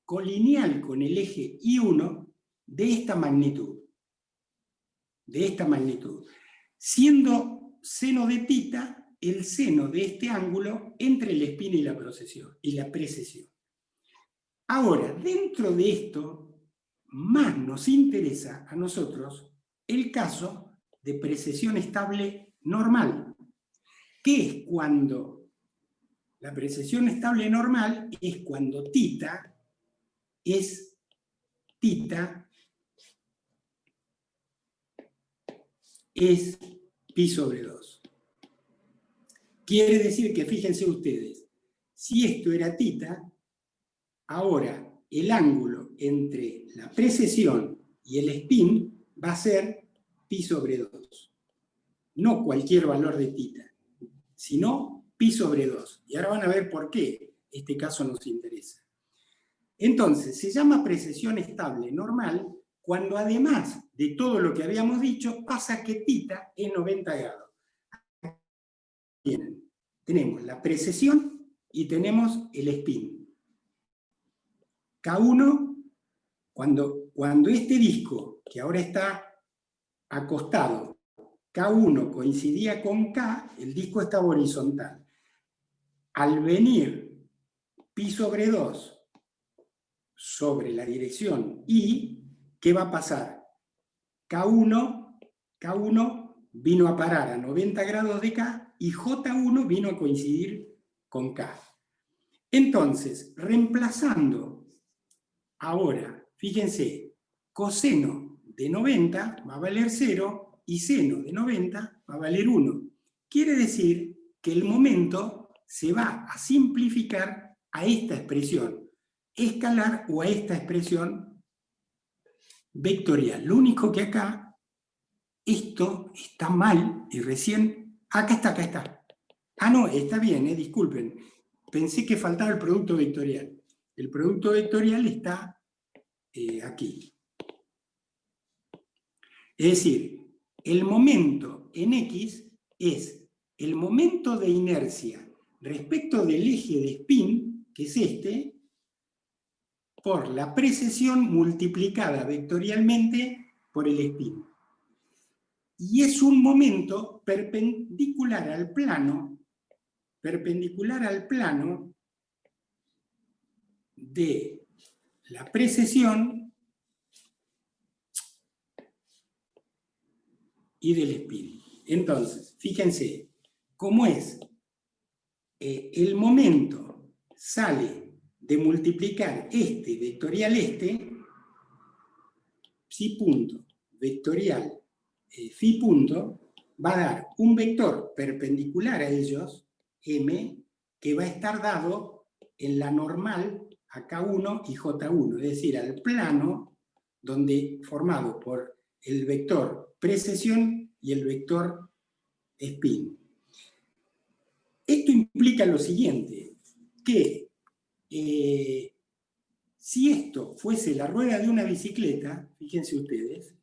S1: colineal con el eje I1 de esta magnitud. Siendo seno de θ el seno de este ángulo entre el spin y la precesión. Ahora, dentro de esto, más nos interesa a nosotros el caso de precesión estable normal, que es cuando la precesión estable normal es cuando θ es pi sobre 2. Quiere decir que, fíjense ustedes, si esto era θ, ahora el ángulo entre la precesión y el spin va a ser pi sobre 2. No cualquier valor de θ, sino pi sobre 2. Y ahora van a ver por qué este caso nos interesa. Entonces, se llama precesión estable normal cuando además de todo lo que habíamos dicho, pasa que θ es 90 grados. Bien, tenemos la precesión y tenemos el spin. K1, cuando este disco, que ahora está acostado, K1 coincidía con K, el disco estaba horizontal. Al venir pi sobre 2 sobre la dirección I, ¿qué va a pasar? K1 vino a parar a 90 grados de K y J1 vino a coincidir con K. Entonces, reemplazando ahora, fíjense, coseno de 90 va a valer 0 y seno de 90 va a valer 1. Quiere decir que el momento se va a simplificar a esta expresión escalar o a esta expresión vectorial. Lo único que acá, esto está mal y recién... Acá está. Ah, no, está bien, disculpen. Pensé que faltaba el producto vectorial. El producto vectorial está aquí. Es decir, el momento en X es el momento de inercia respecto del eje de spin, que es este, por la precesión multiplicada vectorialmente por el spin. Y es un momento perpendicular al plano de la precesión y del spin. Entonces, fíjense, cómo es el momento sale de multiplicar este vectorial psi punto vectorial phi punto, va a dar un vector perpendicular a ellos, m, que va a estar dado en la normal a K1 y J1, es decir, al plano formado por el vector precesión y el vector spin. Esto implica lo siguiente, que si esto fuese la rueda de una bicicleta, fíjense ustedes,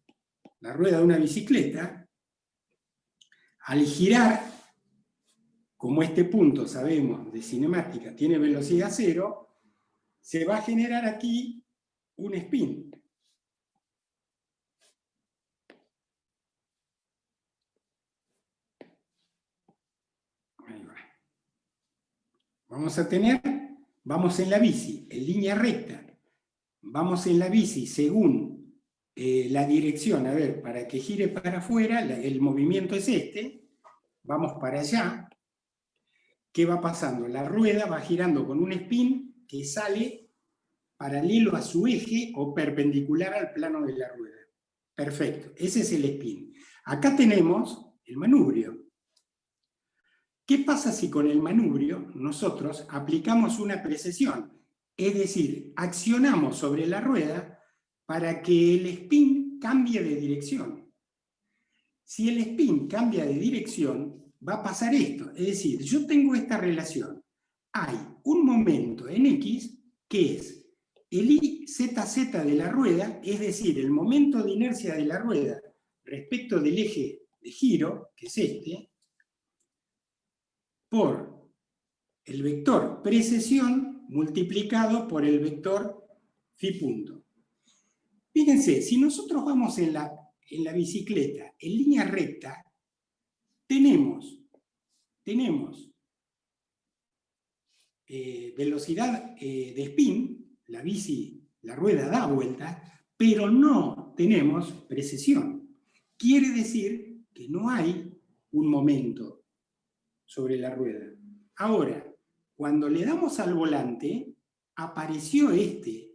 S1: la rueda de una bicicleta, al girar, como este punto, sabemos, de cinemática tiene velocidad 0, se va a generar aquí un spin. Ahí va. Vamos en la bici, en línea recta. Vamos en la bici según la dirección, a ver, para que gire para afuera, el movimiento es este, vamos para allá. ¿Qué va pasando? La rueda va girando con un spin que sale paralelo a su eje o perpendicular al plano de la rueda. Perfecto, ese es el spin. Acá tenemos el manubrio. ¿Qué pasa si con el manubrio nosotros aplicamos una precesión? Es decir, accionamos sobre la rueda para que el spin cambie de dirección. Si el spin cambia de dirección, va a pasar esto. Es decir, yo tengo esta relación. Hay un momento en X que es el IZZ de la rueda, es decir, el momento de inercia de la rueda respecto del eje de giro, que es este, por el vector precesión multiplicado por el vector phi punto. Fíjense, si nosotros vamos en la bicicleta en línea recta, tenemos velocidad de spin, la rueda da vuelta, pero no tenemos precesión. Quiere decir que no hay un momento sobre la rueda. Ahora, cuando le damos al volante, apareció este,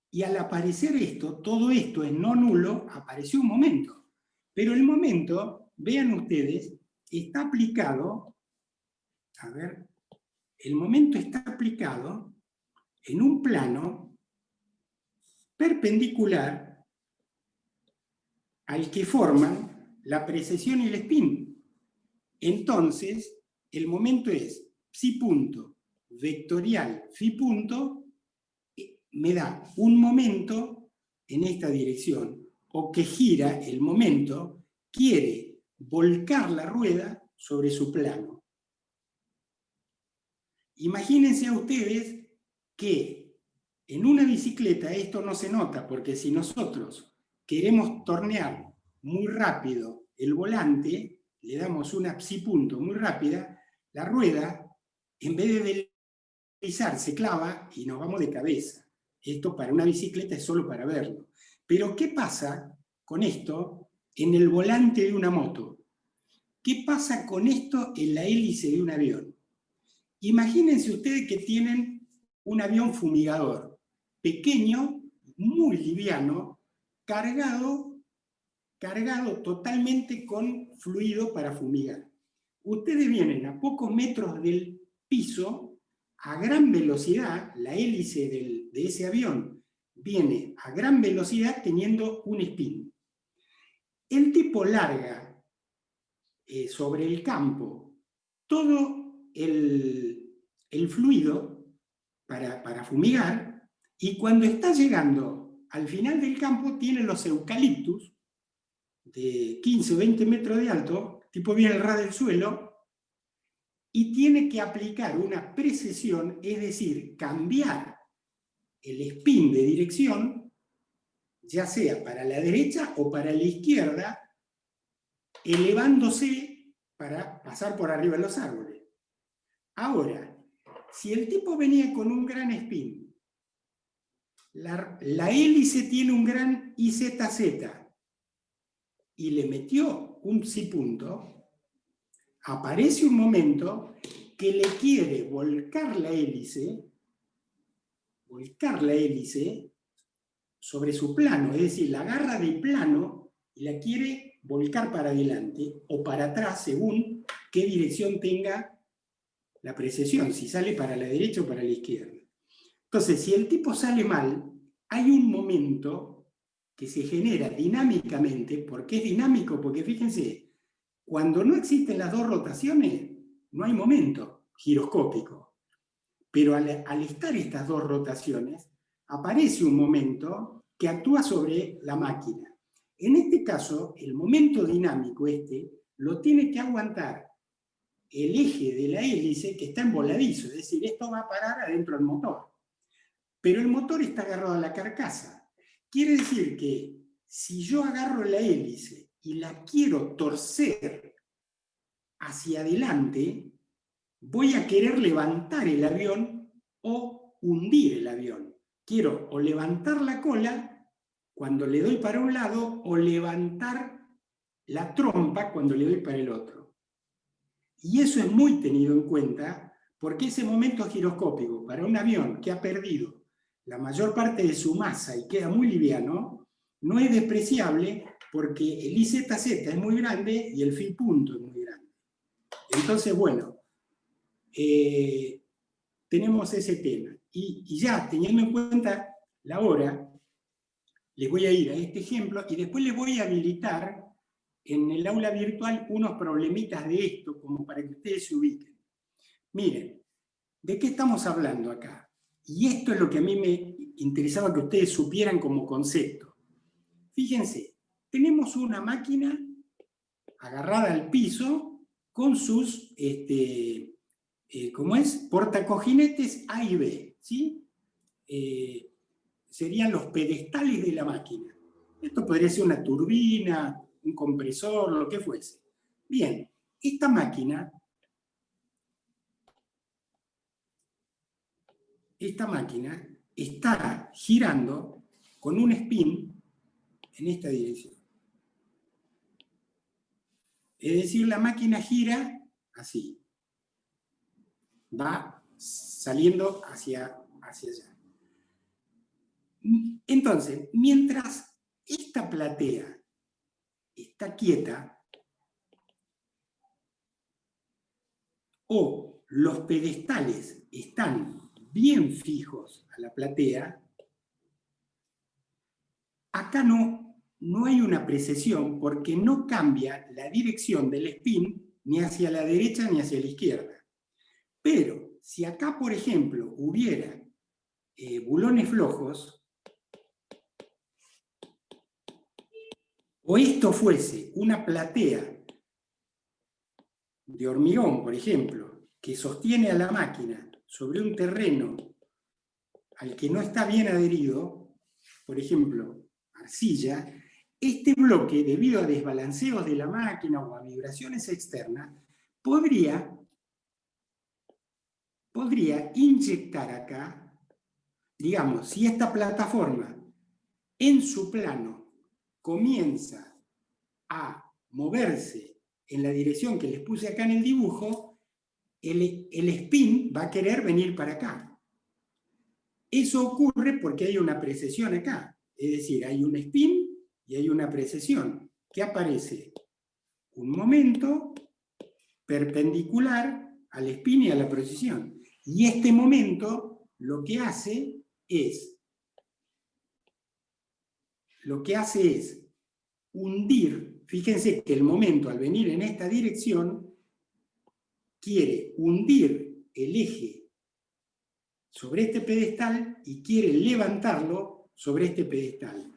S1: y al aparecer esto, todo esto es no nulo, apareció un momento. Pero el momento, vean ustedes, está aplicado, a ver, el momento está aplicado en un plano perpendicular al que forman la precesión y el spin. Entonces, el momento es psi punto vectorial phi punto me da un momento en esta dirección, o que gira el momento, quiere volcar la rueda sobre su plano. Imagínense a ustedes que en una bicicleta esto no se nota, porque si nosotros queremos tornear muy rápido el volante, le damos una psipunto muy rápida, la rueda, en vez de deslizar, se clava y nos vamos de cabeza. Esto para una bicicleta es solo para verlo. Pero ¿qué pasa con esto en el volante de una moto? ¿Qué pasa con esto en la hélice de un avión? Imagínense ustedes que tienen un avión fumigador, pequeño, muy liviano, cargado totalmente con fluido para fumigar. Ustedes vienen a pocos metros del piso, a gran velocidad, la hélice de ese avión viene a gran velocidad teniendo un spin. El tipo larga sobre el campo todo el fluido para fumigar, y cuando está llegando al final del campo tiene los eucaliptus de 15 o 20 metros de alto, tipo viene el ras del suelo, y tiene que aplicar una precesión, es decir, cambiar el spin de dirección, ya sea para la derecha o para la izquierda, elevándose para pasar por arriba de los árboles. Ahora, si el tipo venía con un gran spin, la hélice tiene un gran IZZ y le metió un psipunto, aparece un momento que le quiere volcar la hélice sobre su plano, es decir, la agarra del plano y la quiere volcar para adelante o para atrás según qué dirección tenga la precesión, si sale para la derecha o para la izquierda. Entonces, si el tipo sale mal, hay un momento que se genera dinámicamente. ¿Por qué es dinámico? Porque fíjense, cuando no existen las dos rotaciones, no hay momento giroscópico. Pero al estar estas dos rotaciones, aparece un momento que actúa sobre la máquina. En este caso, el momento dinámico lo tiene que aguantar el eje de la hélice que está en voladizo, es decir, esto va a parar adentro del motor. Pero el motor está agarrado a la carcasa. Quiere decir que si yo agarro la hélice y la quiero torcer hacia adelante, voy a querer levantar el avión o hundir el avión. Quiero o levantar la cola cuando le doy para un lado o levantar la trompa cuando le doy para el otro. Y eso es muy tenido en cuenta porque ese momento giroscópico para un avión que ha perdido la mayor parte de su masa y queda muy liviano, no es despreciable porque el IZZ es muy grande y el phi punto es muy grande. Entonces, bueno, tenemos ese tema. Y ya teniendo en cuenta la hora, les voy a ir a este ejemplo y después les voy a habilitar en el aula virtual unos problemitas de esto, como para que ustedes se ubiquen. Miren, ¿de qué estamos hablando acá? Y esto es lo que a mí me interesaba que ustedes supieran como concepto. Fíjense, tenemos una máquina agarrada al piso con sus, portacojinetes A y B, ¿sí? Serían los pedestales de la máquina. Esto podría ser una turbina, un compresor, lo que fuese. Bien, esta máquina está girando con un spin en esta dirección. Es decir, la máquina gira así. Va saliendo hacia allá. Entonces, mientras esta platea está quieta, o los pedestales están bien fijos a la platea, acá no hay una precesión porque no cambia la dirección del spin ni hacia la derecha ni hacia la izquierda. Pero si acá, por ejemplo, hubiera bulones flojos, o esto fuese una platea de hormigón, por ejemplo, que sostiene a la máquina sobre un terreno al que no está bien adherido, por ejemplo, arcilla, este bloque, debido a desbalanceos de la máquina o a vibraciones externas, podría inyectar acá, digamos, si esta plataforma en su plano comienza a moverse en la dirección que les puse acá en el dibujo, el spin va a querer venir para acá. Eso ocurre porque hay una precesión acá, es decir, hay un spin y hay una precesión. ¿Qué aparece? Un momento perpendicular al spin y a la precesión. Y este momento lo que hace es hundir, fíjense que el momento al venir en esta dirección quiere hundir el eje sobre este pedestal y quiere levantarlo sobre este pedestal.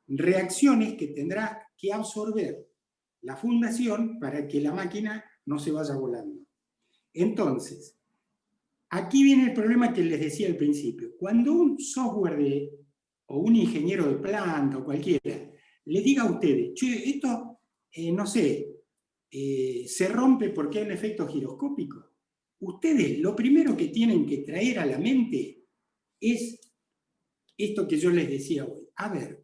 S1: Reacciones que tendrá que absorber la fundación para que la máquina no se vaya volando. Entonces, aquí viene el problema que les decía al principio. Cuando un software o un ingeniero de planta o cualquiera le diga a ustedes, che, esto, no sé, se rompe porque hay un efecto giroscópico, ustedes lo primero que tienen que traer a la mente es esto que yo les decía hoy. A ver,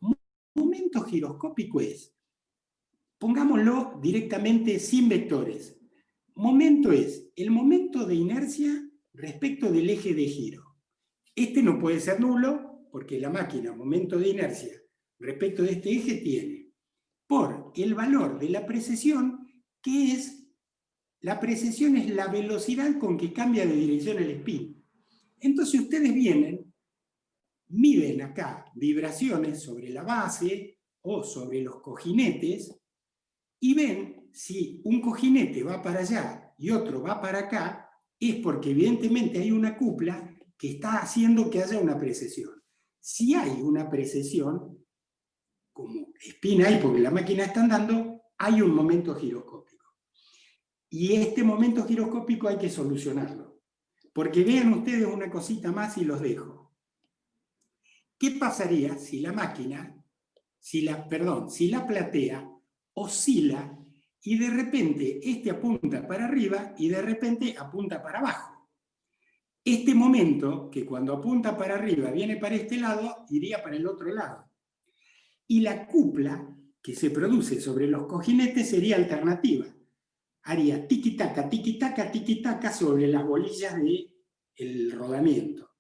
S1: momento giroscópico es, pongámoslo directamente sin vectores. Momento es el momento de inercia respecto del eje de giro. Este no puede ser nulo porque la máquina, momento de inercia respecto de este eje, tiene por el valor de la precesión, que es, la precesión es la velocidad con que cambia de dirección el spin. Entonces ustedes vienen, miden acá vibraciones sobre la base o sobre los cojinetes y ven si un cojinete va para allá y otro va para acá, es porque evidentemente hay una cupla que está haciendo que haya una precesión. Si hay una precesión, como spin hay porque la máquina está andando, hay un momento giroscópico. Y este momento giroscópico hay que solucionarlo. Porque vean ustedes una cosita más y los dejo. ¿Qué pasaría si la máquina, si la platea oscila y de repente este apunta para arriba y de repente apunta para abajo? Este momento, que cuando apunta para arriba viene para este lado, iría para el otro lado. Y la cupla que se produce sobre los cojinetes sería alternativa. Haría tiqui-taca, tiqui-taca, tiqui-taca sobre las bolillas del rodamiento.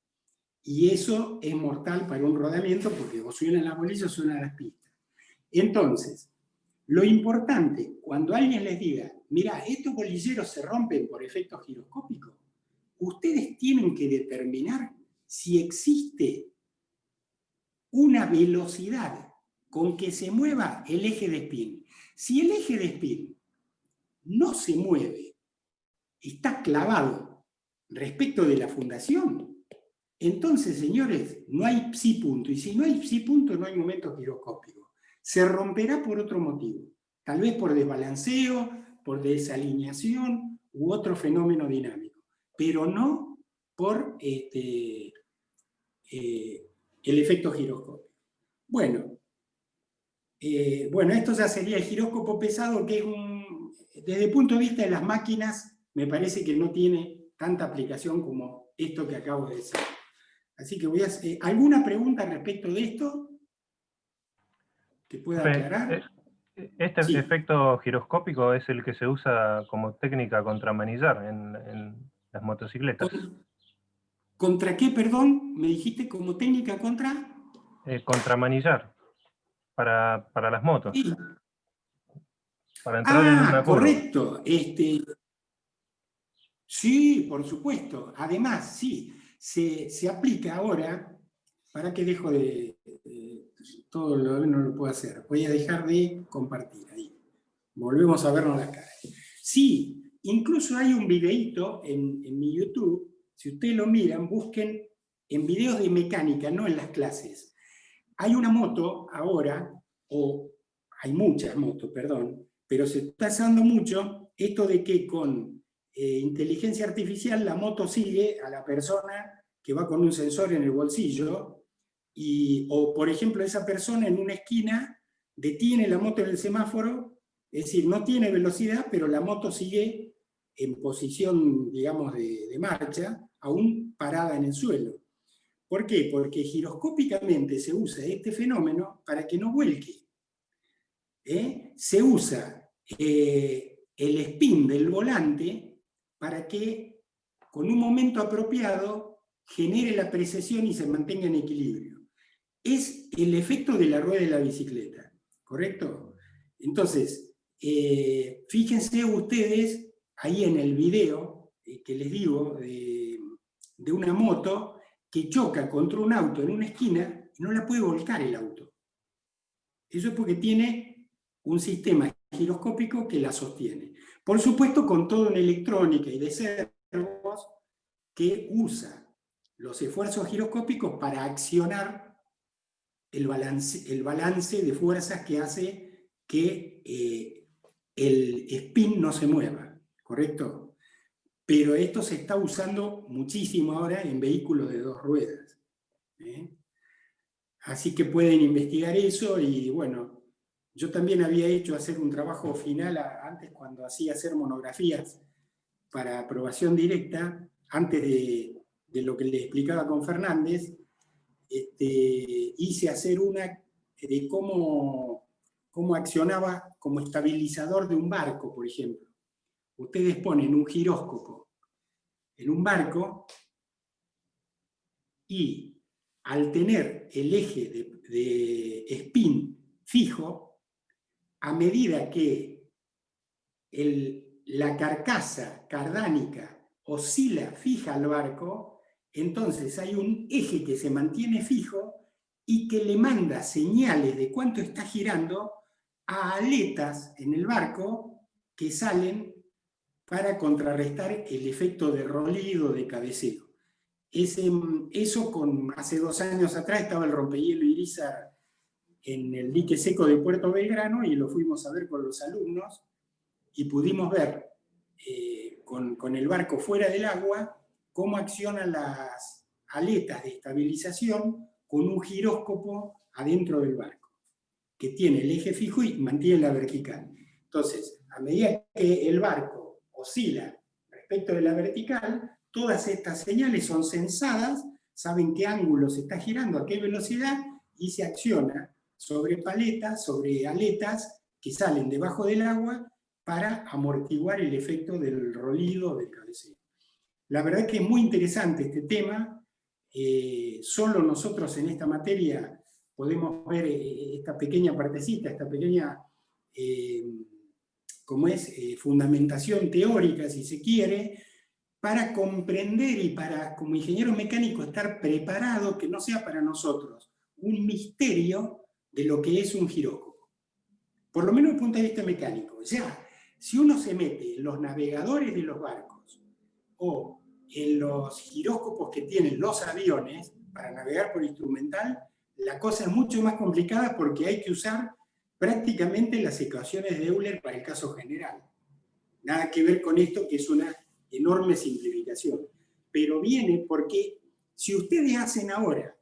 S1: Y eso es mortal para un rodamiento porque o suenan las bolillas o suenan las pistas. Entonces, lo importante, cuando alguien les diga, mira, estos bolilleros se rompen por efecto giroscópico, ustedes tienen que determinar si existe una velocidad con que se mueva el eje de spin. Si el eje de spin no se mueve, está clavado respecto de la fundación, entonces, señores, no hay psi punto. Y si no hay psi punto, no hay momento giroscópico. Se romperá por otro motivo. Tal vez por desbalanceo, por desalineación u otro fenómeno dinámico. Pero no por el efecto giroscópico. Bueno, esto ya sería el giróscopo pesado, que es desde el punto de vista de las máquinas, me parece que no tiene tanta aplicación como esto que acabo de decir. Así que voy a hacer, ¿alguna pregunta respecto de esto que pueda aclarar?
S3: Este
S1: Sí.
S3: efecto giroscópico es el que se usa como técnica contra manillar en las motocicletas.
S1: ¿Contra qué, perdón? ¿Me dijiste como técnica contra?
S3: Contra manillar, para las motos.
S1: Sí.
S3: Para entrar en una curva.
S1: Correcto. Sí, por supuesto. Además, sí, se aplica ahora, ¿para qué dejo todo lo no lo puedo hacer? Voy a dejar de compartir ahí. Volvemos a vernos la cara. Sí, incluso hay un videíto en mi YouTube, si ustedes lo miran, busquen en videos de mecánica, no en las clases. Hay una moto ahora, o hay muchas motos, perdón, pero se está usando mucho esto de que con inteligencia artificial la moto sigue a la persona que va con un sensor en el bolsillo, o por ejemplo esa persona en una esquina detiene la moto en el semáforo, es decir, no tiene velocidad, pero la moto sigue en posición, digamos, de marcha, aún parada en el suelo. ¿Por qué? Porque giroscópicamente se usa este fenómeno para que no vuelque. Se usa el spin del volante para que con un momento apropiado genere la precesión y se mantenga en equilibrio. Es el efecto de la rueda de la bicicleta, ¿correcto? Entonces, fíjense ustedes ahí en el video que les digo de una moto que choca contra un auto en una esquina y no la puede volcar el auto. Eso es porque tiene un sistema giroscópico que la sostiene. Por supuesto, con todo en electrónica y de servos que usa los esfuerzos giroscópicos para accionar el balance de fuerzas que hace que el spin no se mueva, ¿correcto? Pero esto se está usando muchísimo ahora en vehículos de 2 ruedas. Así que pueden investigar eso y bueno, yo también había hecho hacer un trabajo final antes cuando hacía hacer monografías para aprobación directa, antes de lo que le explicaba con Fernández, hice hacer una de cómo accionaba como estabilizador de un barco, por ejemplo. Ustedes ponen un giróscopo en un barco y al tener el eje de spin fijo, a medida que la carcasa cardánica oscila fija al barco, entonces hay un eje que se mantiene fijo y que le manda señales de cuánto está girando a aletas en el barco que salen para contrarrestar el efecto de rolido, de cabeceo. Hace 2 años atrás estaba el rompehielo Irizar en el dique seco de Puerto Belgrano y lo fuimos a ver con los alumnos y pudimos ver con el barco fuera del agua cómo accionan las aletas de estabilización con un giróscopo adentro del barco, que tiene el eje fijo y mantiene la vertical. Entonces, a medida que el barco oscila respecto de la vertical, todas estas señales son sensadas, saben qué ángulo se está girando, a qué velocidad, y se acciona sobre paletas, sobre aletas que salen debajo del agua para amortiguar el efecto del rolido del cabeceo. La verdad es que es muy interesante este tema. Solo nosotros en esta materia podemos ver esta pequeña partecita, esta pequeña fundamentación teórica, si se quiere, para comprender y para, como ingeniero mecánico, estar preparado, que no sea para nosotros un misterio de lo que es un giróscopo. Por lo menos desde el punto de vista mecánico. O sea, si uno se mete en los navegadores de los barcos o en los giróscopos que tienen los aviones para navegar por instrumental, la cosa es mucho más complicada porque hay que usar prácticamente las ecuaciones de Euler para el caso general. Nada que ver con esto, que es una enorme simplificación. Pero viene porque si ustedes hacen ahora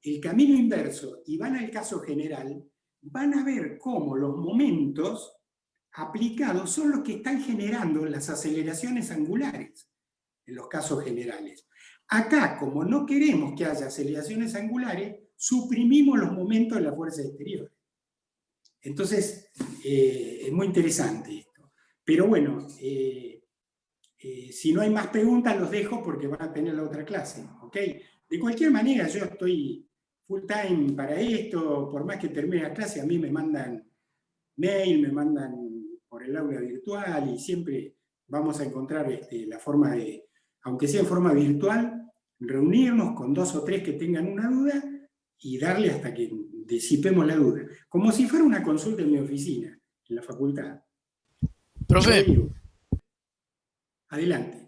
S1: el camino inverso y van al caso general, van a ver cómo los momentos aplicados son los que están generando las aceleraciones angulares en los casos generales. Acá, como no queremos que haya aceleraciones angulares, suprimimos los momentos de la fuerza exterior. Entonces, es muy interesante esto. Pero bueno, si no hay más preguntas, los dejo porque van a tener la otra clase, ¿ok? De cualquier manera, yo estoy full time para esto, por más que termine la clase, a mí me mandan mail, me mandan por el aula virtual y siempre vamos a encontrar la forma de, aunque sea en forma virtual, reunirnos con 2 o 3 que tengan una duda y darle hasta que disipemos la duda. Como si fuera una consulta en mi oficina, en la facultad.
S4: Profe,
S1: Adelante.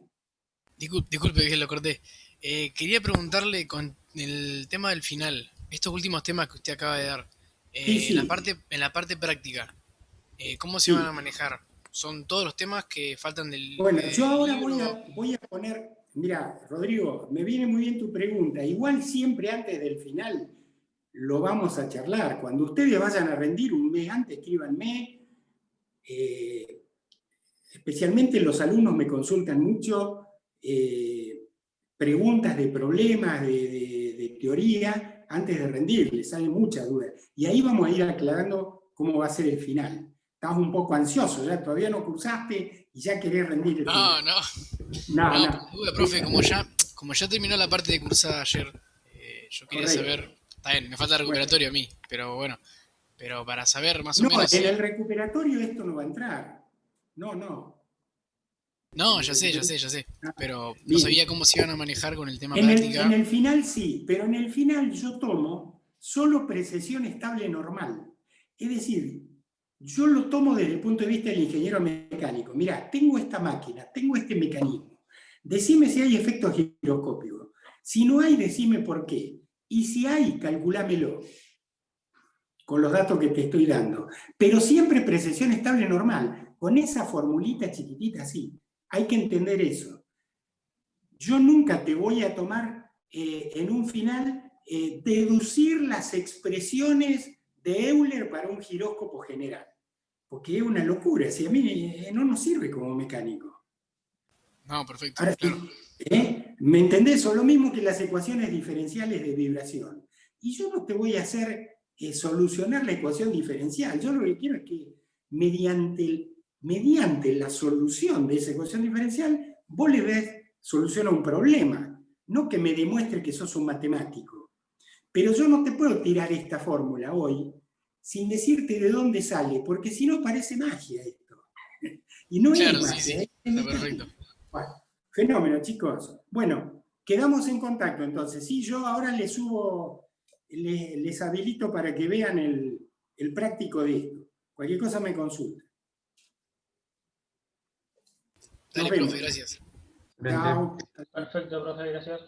S4: disculpe que lo corté. Quería preguntarle con el tema del final, estos últimos temas que usted acaba de dar,
S1: Sí,
S4: en
S1: sí,
S4: la parte práctica, ¿cómo se van a
S1: sí.
S4: manejar? ¿Son todos los temas que faltan
S1: Bueno, yo
S4: del
S1: ahora
S4: libro?
S1: voy a poner, mira, Rodrigo, me viene muy bien tu pregunta. Igual siempre antes del final lo vamos a charlar. Cuando ustedes vayan a rendir un mes antes, escríbanme. Eh, Especialmente los alumnos me consultan mucho preguntas de problemas, de teoría, antes de rendir, les salen muchas dudas. Y ahí vamos a ir aclarando cómo va a ser el final. Estás un poco ansioso, ya todavía no cursaste y ya querés rendir el
S4: No,
S1: final.
S4: no,
S1: No,
S4: no,
S1: no.
S4: por duda, profe, como ya terminó la parte de cursada ayer, yo quería
S1: Correcto.
S4: saber, está bien, me falta
S1: Bueno,
S4: recuperatorio a mí, pero bueno, pero para saber más o
S1: no,
S4: menos
S1: en el
S4: si...
S1: recuperatorio esto no va a entrar. No, no. En
S4: No,
S1: el
S4: ya sé, ya
S1: recuperatorio.
S4: sé, ya sé, pero no
S1: Bien.
S4: sabía cómo se iban a manejar con el tema
S1: En
S4: práctica.
S1: el final sí, pero en el final yo tomo solo precesión estable normal. Es decir, yo lo tomo desde el punto de vista del ingeniero mecánico. Mirá, tengo esta máquina, tengo este mecanismo. Decime si hay efectos giroscópicos. Si no hay, decime por qué. Y si hay, calculámelo con los datos que te estoy dando. Pero siempre precesión estable normal. Con esa formulita chiquitita, sí. Hay que entender eso. Yo nunca te voy a tomar en un final deducir las expresiones de Euler para un giróscopo general, porque es una locura, si a mí no nos sirve como mecánico.
S4: No, perfecto,
S1: Ahora
S4: claro.
S1: sí, ¿me entendés? O lo mismo que las ecuaciones diferenciales de vibración. Y yo no te voy a hacer solucionar la ecuación diferencial, yo lo que quiero es que mediante la solución de esa ecuación diferencial, vos le ves solución a un problema, no que me demuestre que sos un matemático. Pero yo no te puedo tirar esta fórmula hoy sin decirte de dónde sale, porque si no parece magia esto. Y no es
S4: Claro, sí,
S1: magia,
S4: sí,
S1: es
S4: está perfecto.
S1: mecánica. Bueno, fenómeno, chicos. Bueno, quedamos en contacto entonces. Sí, yo ahora les subo, les habilito para que vean el práctico de esto. Cualquier cosa me consulta. Nos
S4: Dale, profe,
S1: vemos.
S4: gracias.
S2: Excelente.
S1: Chao.
S3: Perfecto, profe, gracias.